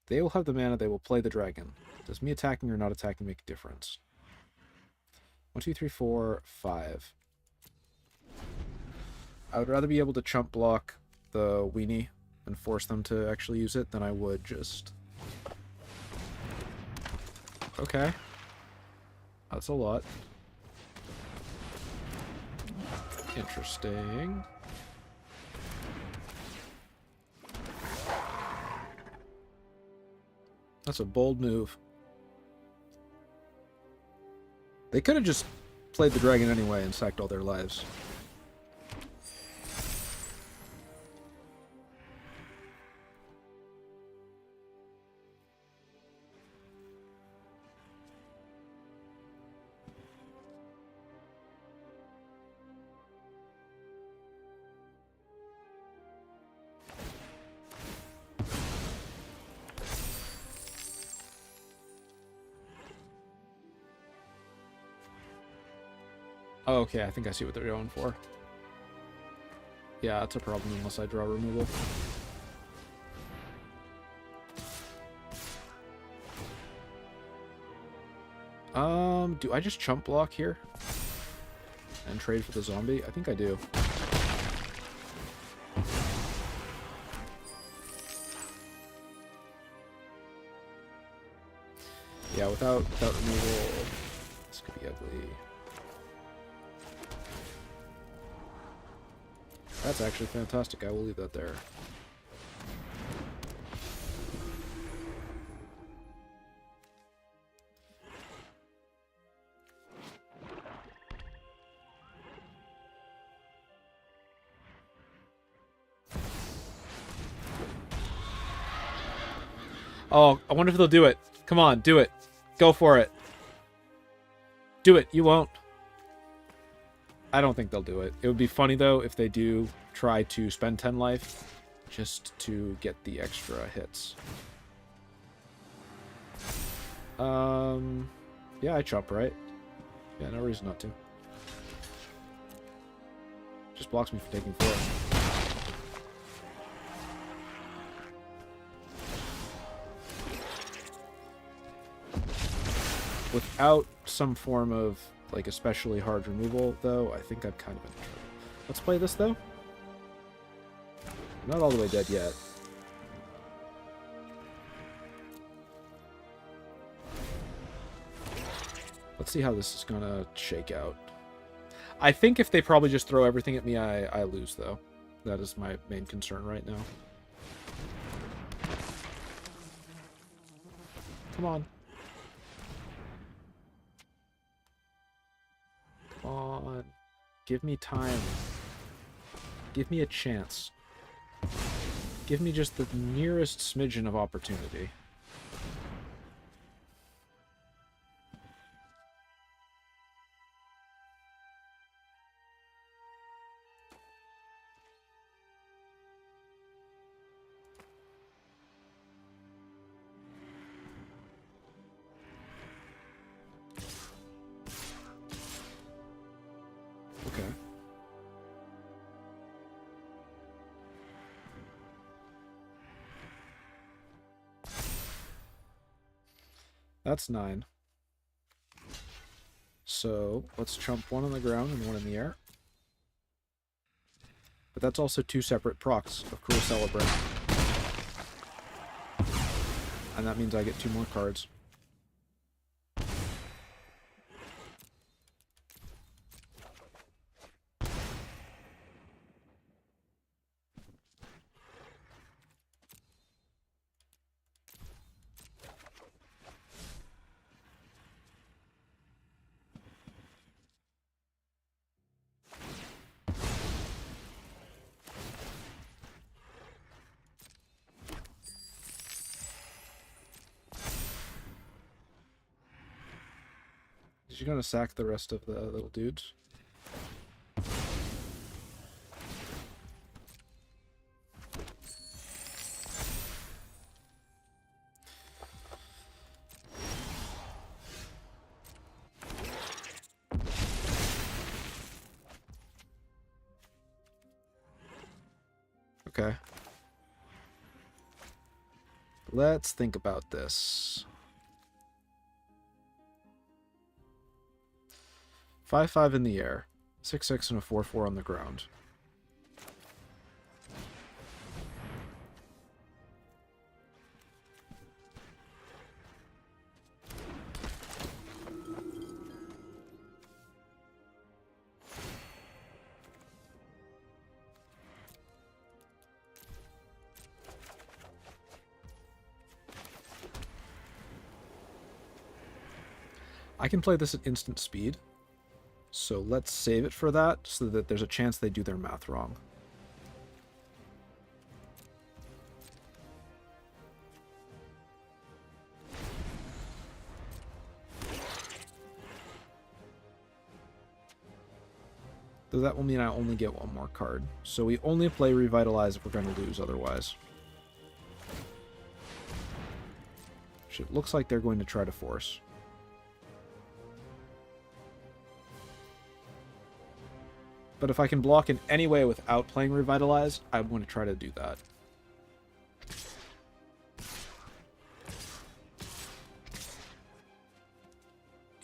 They will have the mana, they will play the dragon. Does me attacking or not attacking make a difference? 1, 2, 3, 4, 5. I would rather be able to chump block the weenie and force them to actually use it than I would just... Okay. That's a lot. Interesting. That's a bold move. They could have just played the dragon anyway and sacked all their lives. Oh, okay, I think I see what they're going for. Yeah, that's a problem unless I draw removal. Do I just chump block here? And trade for the zombie? I think I do. Yeah, without removal, this could be ugly. That's actually fantastic. I will leave that there. Oh, I wonder if they'll do it. Come on, do it. Go for it. Do it. You won't. I don't think they'll do it. It would be funny, though, if they do try to spend 10 life just to get the extra hits. Yeah, I chop, right? Yeah, no reason not to. Just blocks me from taking 4. Without some form of, like, especially hard removal, though, I think I'm kind of in trouble. Let's play this, though. I'm not all the way dead yet. Let's see how this is gonna shake out. I think if they probably just throw everything at me, I lose, though. That is my main concern right now. Come on. Come on. Give me time. Give me a chance. Give me just the nearest smidgen of opportunity. Okay. That's 9. So, let's chump 1 on the ground and 1 in the air. But that's also 2 separate procs of Cruel Celebrant. And that means I get 2 more cards. Is she gonna sack the rest of the little dudes? Okay. Let's think about this. 5/5 in the air. 6/6 and a 4/4 on the ground. I can play this at instant speed. So let's save it for that, so that there's a chance they do their math wrong. So that will mean I only get one more card. So we only play Revitalize if we're going to lose otherwise. Which it looks like they're going to try to force. But if I can block in any way without playing Revitalize, I'm going to try to do that.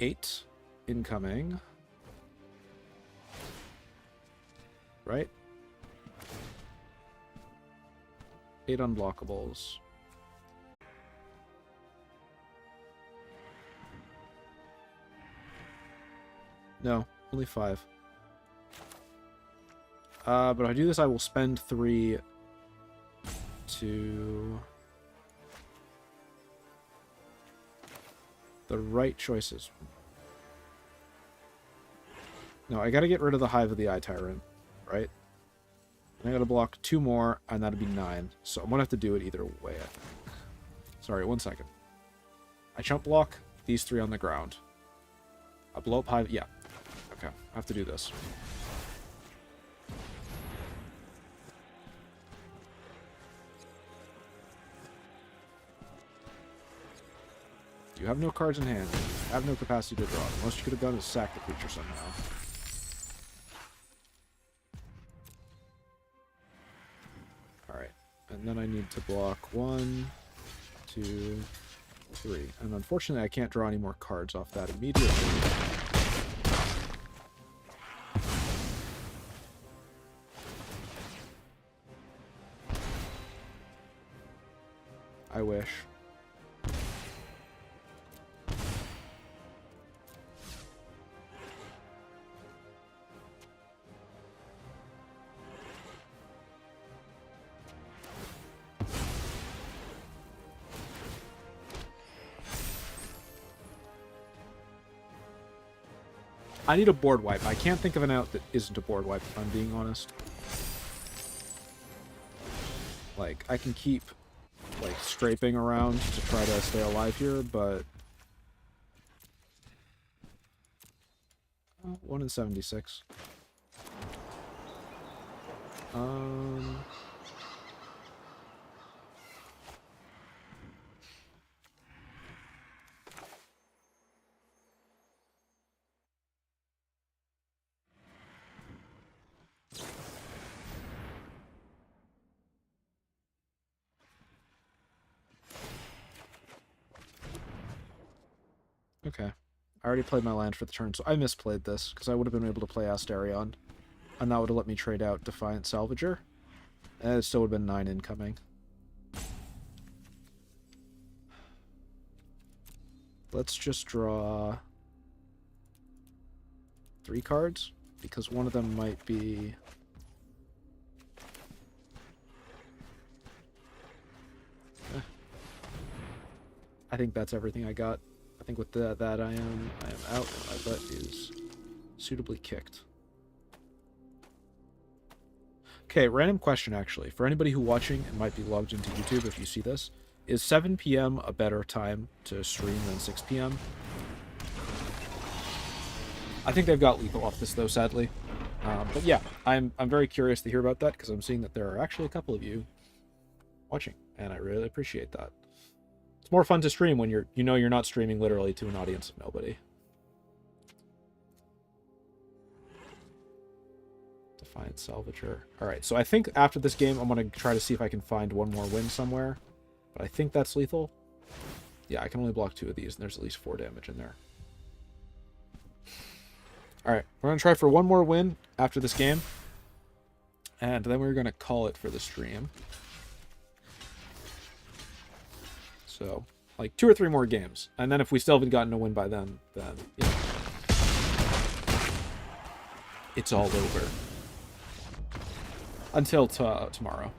Eight incoming. Right? 8 unblockables. No, only 5. But if I do this, I will spend 3 to... the right choices. No, I gotta get rid of the Hive of the Eye Tyrant, right? And I gotta block 2 more, and that'd be 9. So I'm gonna have to do it either way, I think. Sorry, 1 second. I chump block these 3 on the ground. I blow up Hive... yeah. Okay, I have to do this. You have no cards in hand. You have no capacity to draw. The most you could have done is sack the creature somehow. Alright. And then I need to block 1, 2, 3. And unfortunately I can't draw any more cards off that immediately. I wish. I need a board wipe. I can't think of an out that isn't a board wipe, if I'm being honest. Like, I can keep, like, scraping around to try to stay alive here, but... 1 in 76. Okay. I already played my land for the turn, so I misplayed this, because I would have been able to play Astarion. And that would have let me trade out Defiant Salvager. And it still would have been 9 incoming. Let's just draw 3 cards, because one of them might be... I think that's everything I got. I think with that I am out, and my butt is suitably kicked. Okay, random question actually. For anybody who watching and might be logged into YouTube if you see this, is 7 PM a better time to stream than 6 PM? I think they've got lethal off this though, sadly. But yeah, I'm very curious to hear about that, because I'm seeing that there are actually a couple of you watching, and I really appreciate that. It's more fun to stream when you're not streaming literally to an audience of nobody. Defiant Salvager. Alright, so I think after this game I'm going to try to see if I can find one more win somewhere. But I think that's lethal. Yeah, I can only block 2 of these, and there's at least 4 damage in there. Alright, we're going to try for one more win after this game. And then we're going to call it for the stream. So, like 2 or 3 more games. And then if we still haven't gotten a win by then, you know, it's all over. Until tomorrow.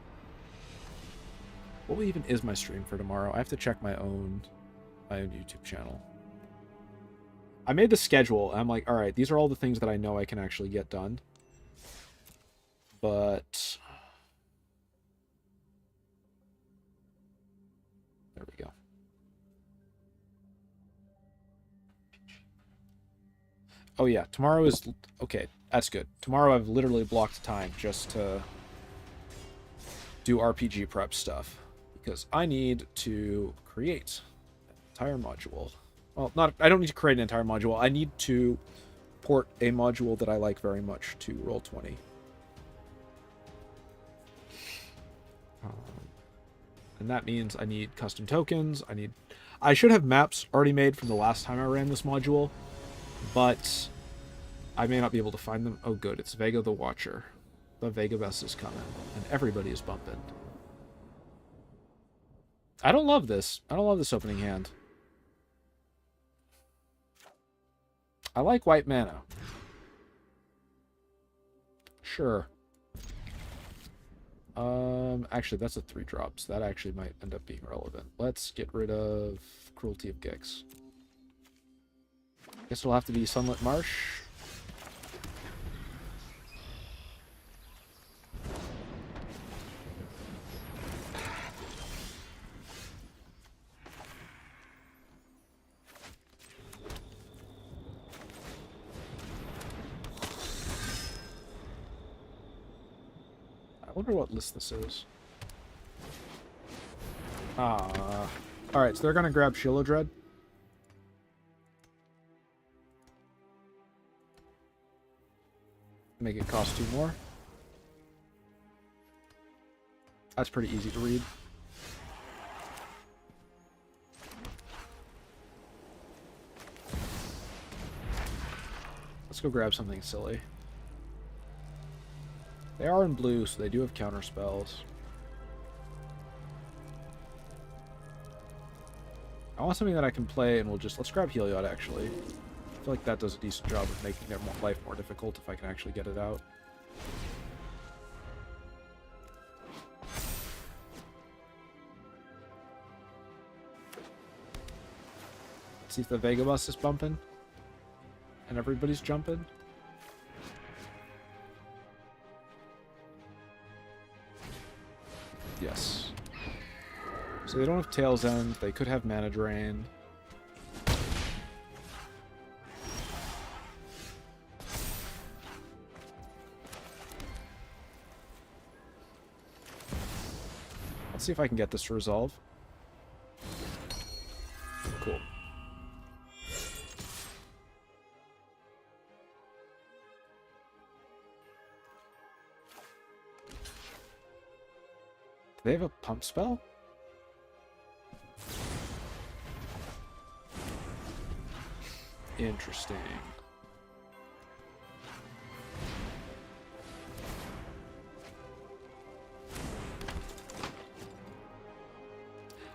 What even is my stream for tomorrow? I have to check my own YouTube channel. I made the schedule, and I'm like, all right, these are all the things that I know I can actually get done. But there we go. Oh yeah, tomorrow is... Okay, that's good. Tomorrow I've literally blocked time just to do RPG prep stuff. Because I need to create an entire module. Well, I don't need to create an entire module. I need to port a module that I like very much to Roll20. And that means I need custom tokens. I should have maps already made from the last time I ran this module, but I may not be able to find them. Oh, good. It's Vega the Watcher. The Vega Best is coming, and everybody is bumping. I don't love this. I don't love this opening hand. I like white mana. Sure. Actually, that's a 3-drop, so that actually might end up being relevant. Let's get rid of Cruelty of Gix. Guess it'll have to be Sunlit Marsh. I wonder what list this is. Alright, so they're gonna grab Shilodred. Make it cost 2 more. That's pretty easy to read. Let's go grab something silly. They are in blue, so they do have counter spells. I want something that I can play, and let's grab Heliod, actually. I feel like that does a decent job of making their life more difficult if I can actually get it out. Let's see if the Vega Bus is bumping. And everybody's jumping. Yes. So they don't have Tail's End. They could have Mana Drain. Let's see if I can get this to resolve. Cool. Do they have a pump spell? Interesting.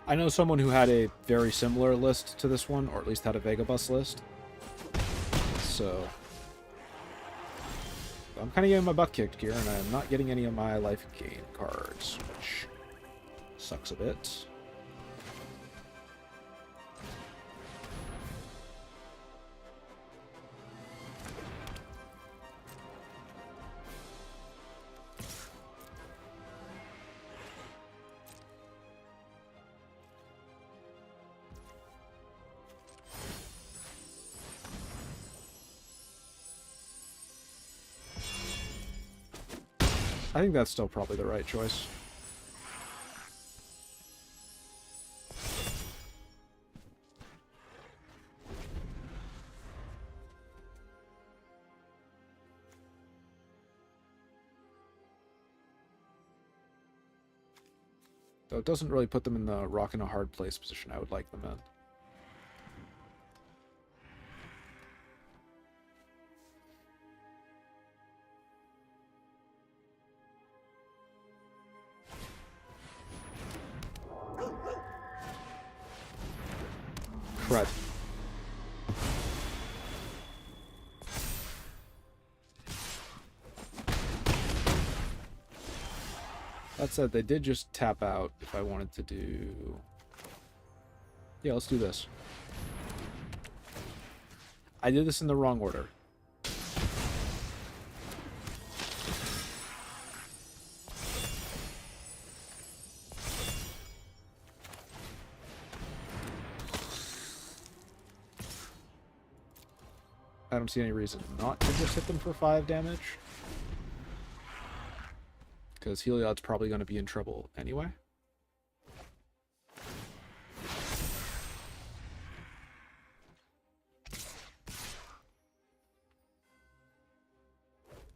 I know someone who had a very similar list to this one, or at least had a Vega Bus list. So I'm kind of getting my butt kicked here, and I'm not getting any of my life gain cards, which sucks a bit. I think that's still probably the right choice. Though it doesn't really put them in the rock and a hard place position I would like them in. Crud. That said, they did just tap out if I wanted to do... Yeah, let's do this. I did this in the wrong order. I don't see any reason not to just hit them for 5 damage. Because Heliod's probably going to be in trouble anyway.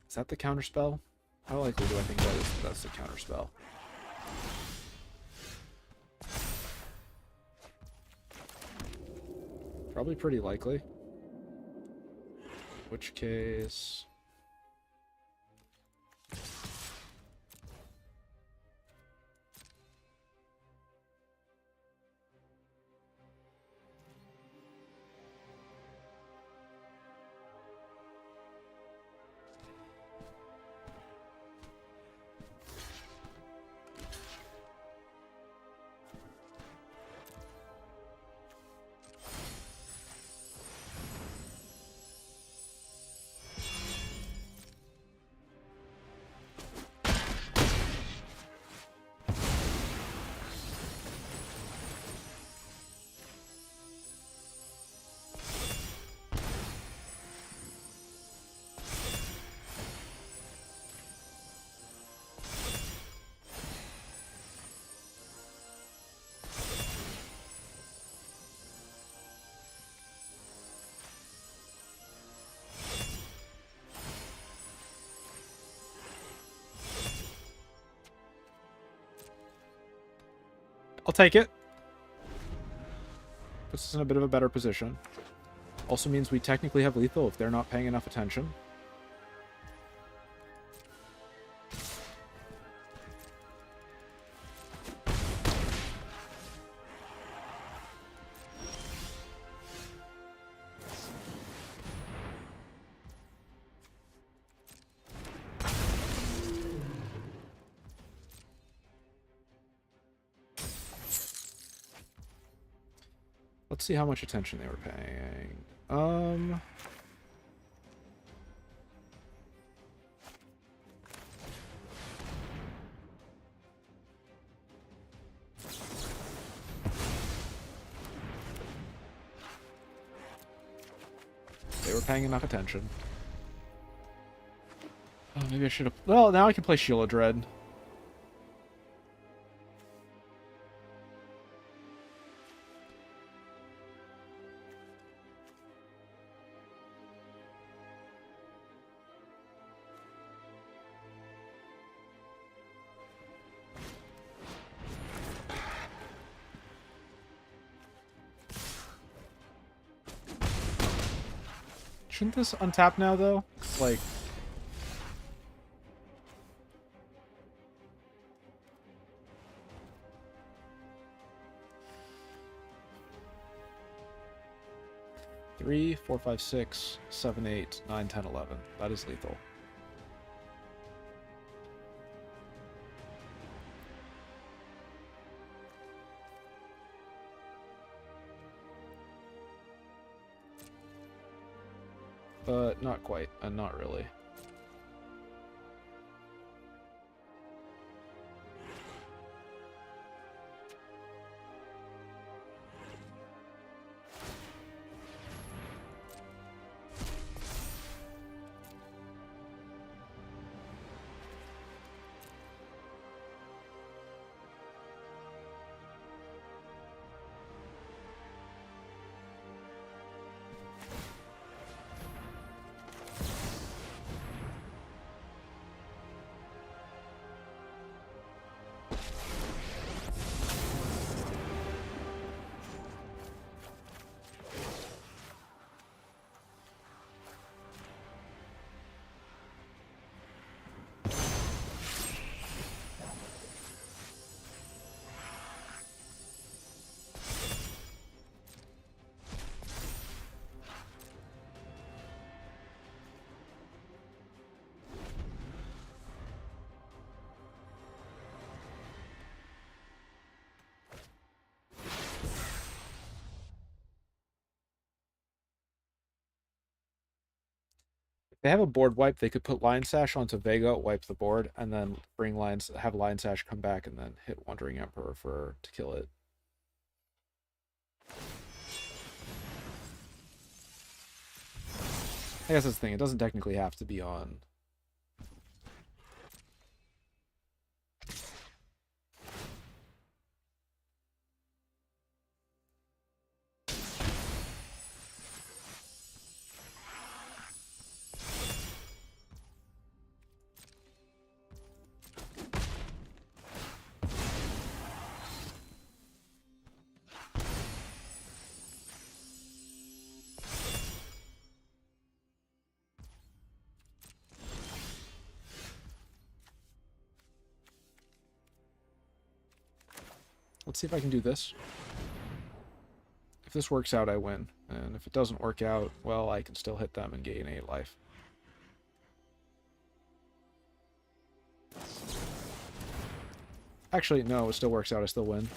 Is that the counterspell? How likely do I think that's the counterspell? Probably pretty likely. Which case... I'll take it. Puts us in a bit of a better position. Also means we technically have lethal if they're not paying enough attention. Let's see how much attention they were paying. They were paying enough attention. Oh, maybe I should have... Well, now I can play Sheila Dread. Shouldn't this untap now, though? Like... Three, 4, 5, 6, 7, 8, 9, 10, 11. That is lethal. But not quite, and not really. They have a board wipe. They could put Lion Sash onto Vega, wipe the board, and then have Lion Sash come back and then hit Wandering Emperor to kill it. I guess that's the thing. It doesn't technically have to be on. Let's see if I can do this. If this works out, I win. And if it doesn't work out, well, I can still hit them and gain 8 life. Actually, no, it still works out. I still win.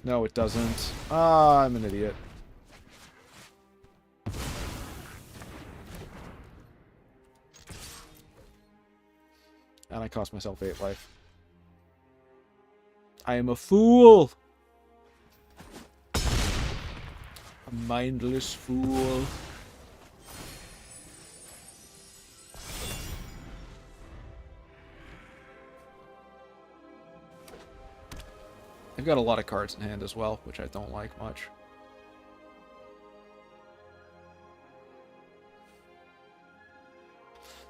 No, it doesn't. Ah, I'm an idiot. And I cost myself 8 life. I am a fool! A mindless fool. They've got a lot of cards in hand as well, which I don't like much.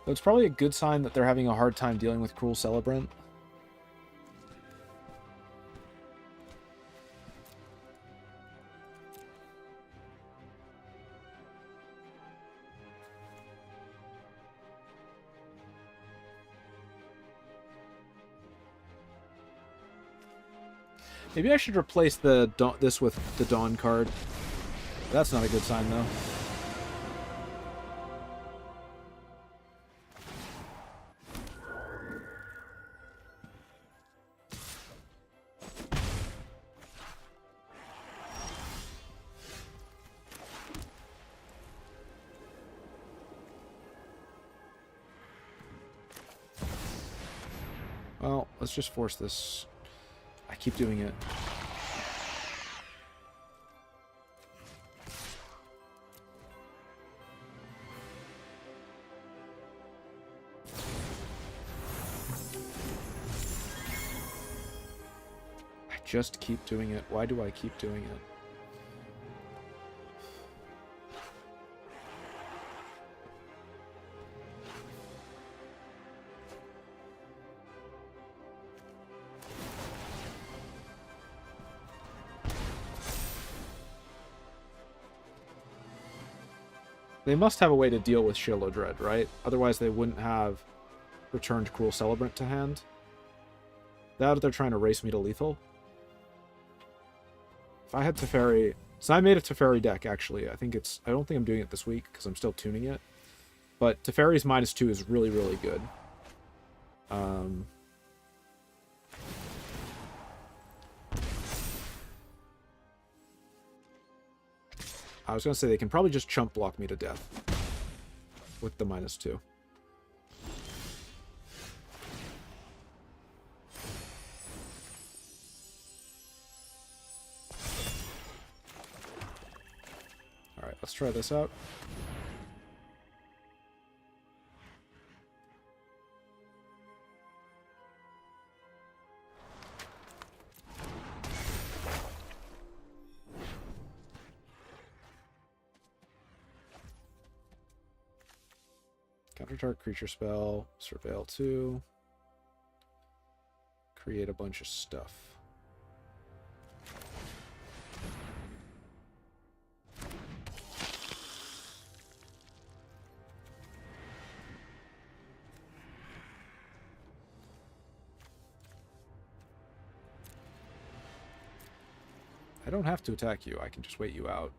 Though it's probably a good sign that they're having a hard time dealing with Cruel Celebrant. Maybe I should replace this with the Dawn card. That's not a good sign, though. Well, let's just force this. I keep doing it. I just keep doing it. Why do I keep doing it? They must have a way to deal with Shiloh Dread, right? Otherwise they wouldn't have returned Cruel Celebrant to hand. That they're trying to race me to lethal. If I had Teferi... So I made a Teferi deck, actually. I don't think I'm doing it this week, because I'm still tuning it. But Teferi's -2 is really, really good. I was going to say they can probably just chump block me to death with the -2. Alright, let's try this out. Counter-target creature spell, Surveil 2, create a bunch of stuff. I don't have to attack you, I can just wait you out.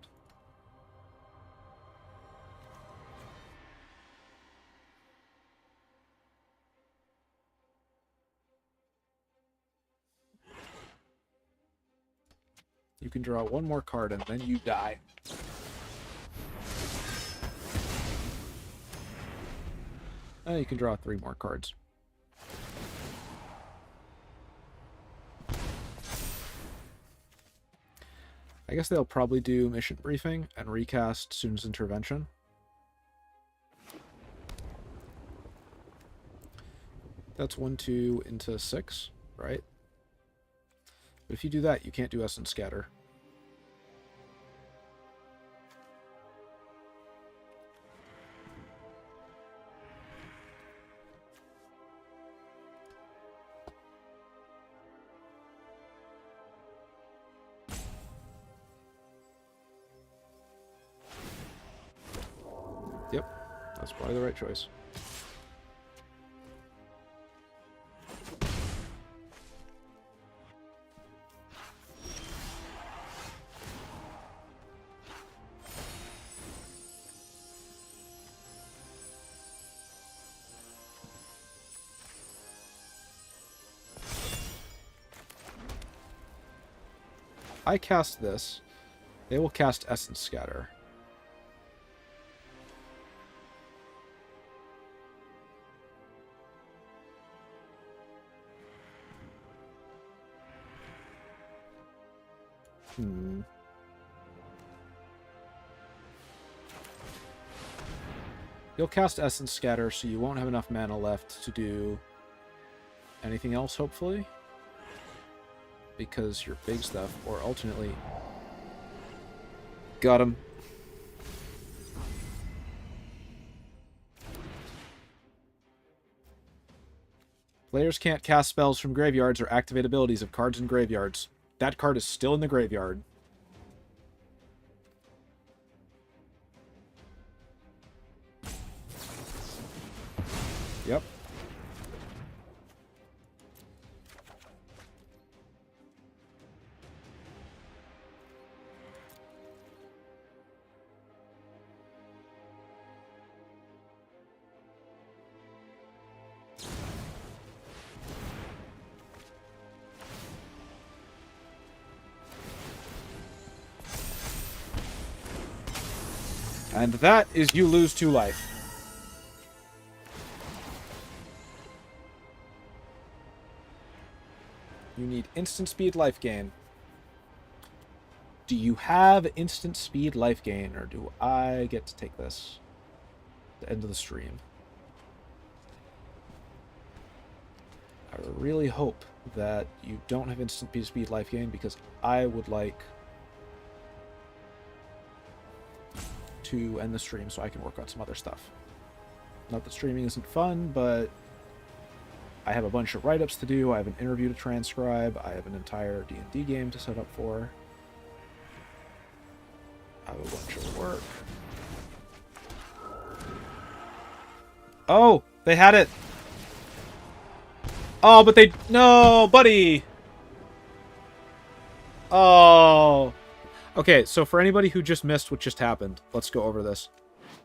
You can draw one more card and then you die. You can draw 3 more cards. I guess they'll probably do Mission Briefing and recast Student's Intervention. That's 1, 2 into 6, right? But if you do that, you can't do Essence Scatter. Yep, that's probably the right choice. I cast this. They will cast Essence Scatter. You'll cast Essence Scatter, so you won't have enough mana left to do anything else, hopefully. Because your big stuff, or alternately... Got him. Players can't cast spells from graveyards or activate abilities of cards in graveyards. That card is still in the graveyard. Yep. And that is you lose 2 life. You need instant speed life gain. Do you have instant speed life gain, or do I get to take this? The end of the stream. I really hope that you don't have instant speed life gain, because I would like to end the stream so I can work on some other stuff. Not that streaming isn't fun, but I have a bunch of write-ups to do. I have an interview to transcribe. I have an entire D&D game to set up for. I have a bunch of work. Oh, they had it. Oh, but they... No, buddy. Oh. Okay, so for anybody who just missed what just happened, let's go over this.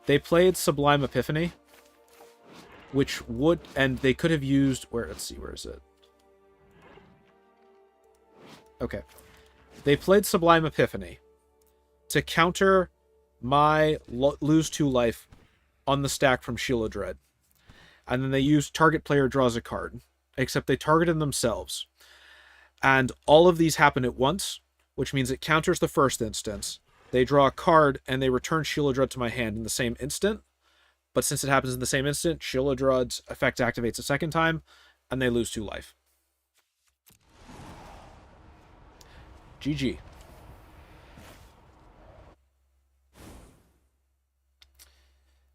They played Sublime Epiphany, which would... And they could have used... Let's see, where is it? Okay. They played Sublime Epiphany to counter my lose 2 life on the stack from Sheila Dread. And then they used target player draws a card, except they targeted themselves. And all of these happen at once, which means it counters the first instance. They draw a card, and they return Sheila Dread to my hand in the same instant. But since it happens in the same instant, Sheila Dread's effect activates a second time, and they lose 2 life. GG.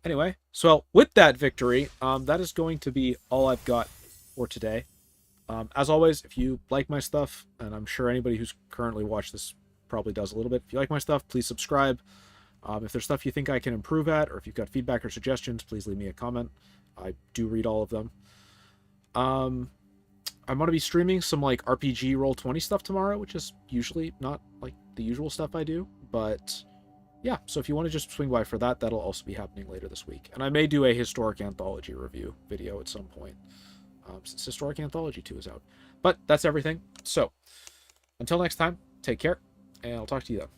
Anyway, so with that victory, that is going to be all I've got for today. As always, if you like my stuff, and I'm sure anybody who's currently watched this probably does a little bit, if you like my stuff, please subscribe. If there's stuff you think I can improve at, or if you've got feedback or suggestions, please leave me a comment. I do read all of them. I'm going to be streaming some like RPG Roll20 stuff tomorrow, which is usually not like the usual stuff I do, but yeah, so if you want to just swing by for that, that'll also be happening later this week. And I may do a Historic Anthology review video at some point, since Historic Anthology 2 is out. But that's everything. So, until next time, take care, and I'll talk to you then.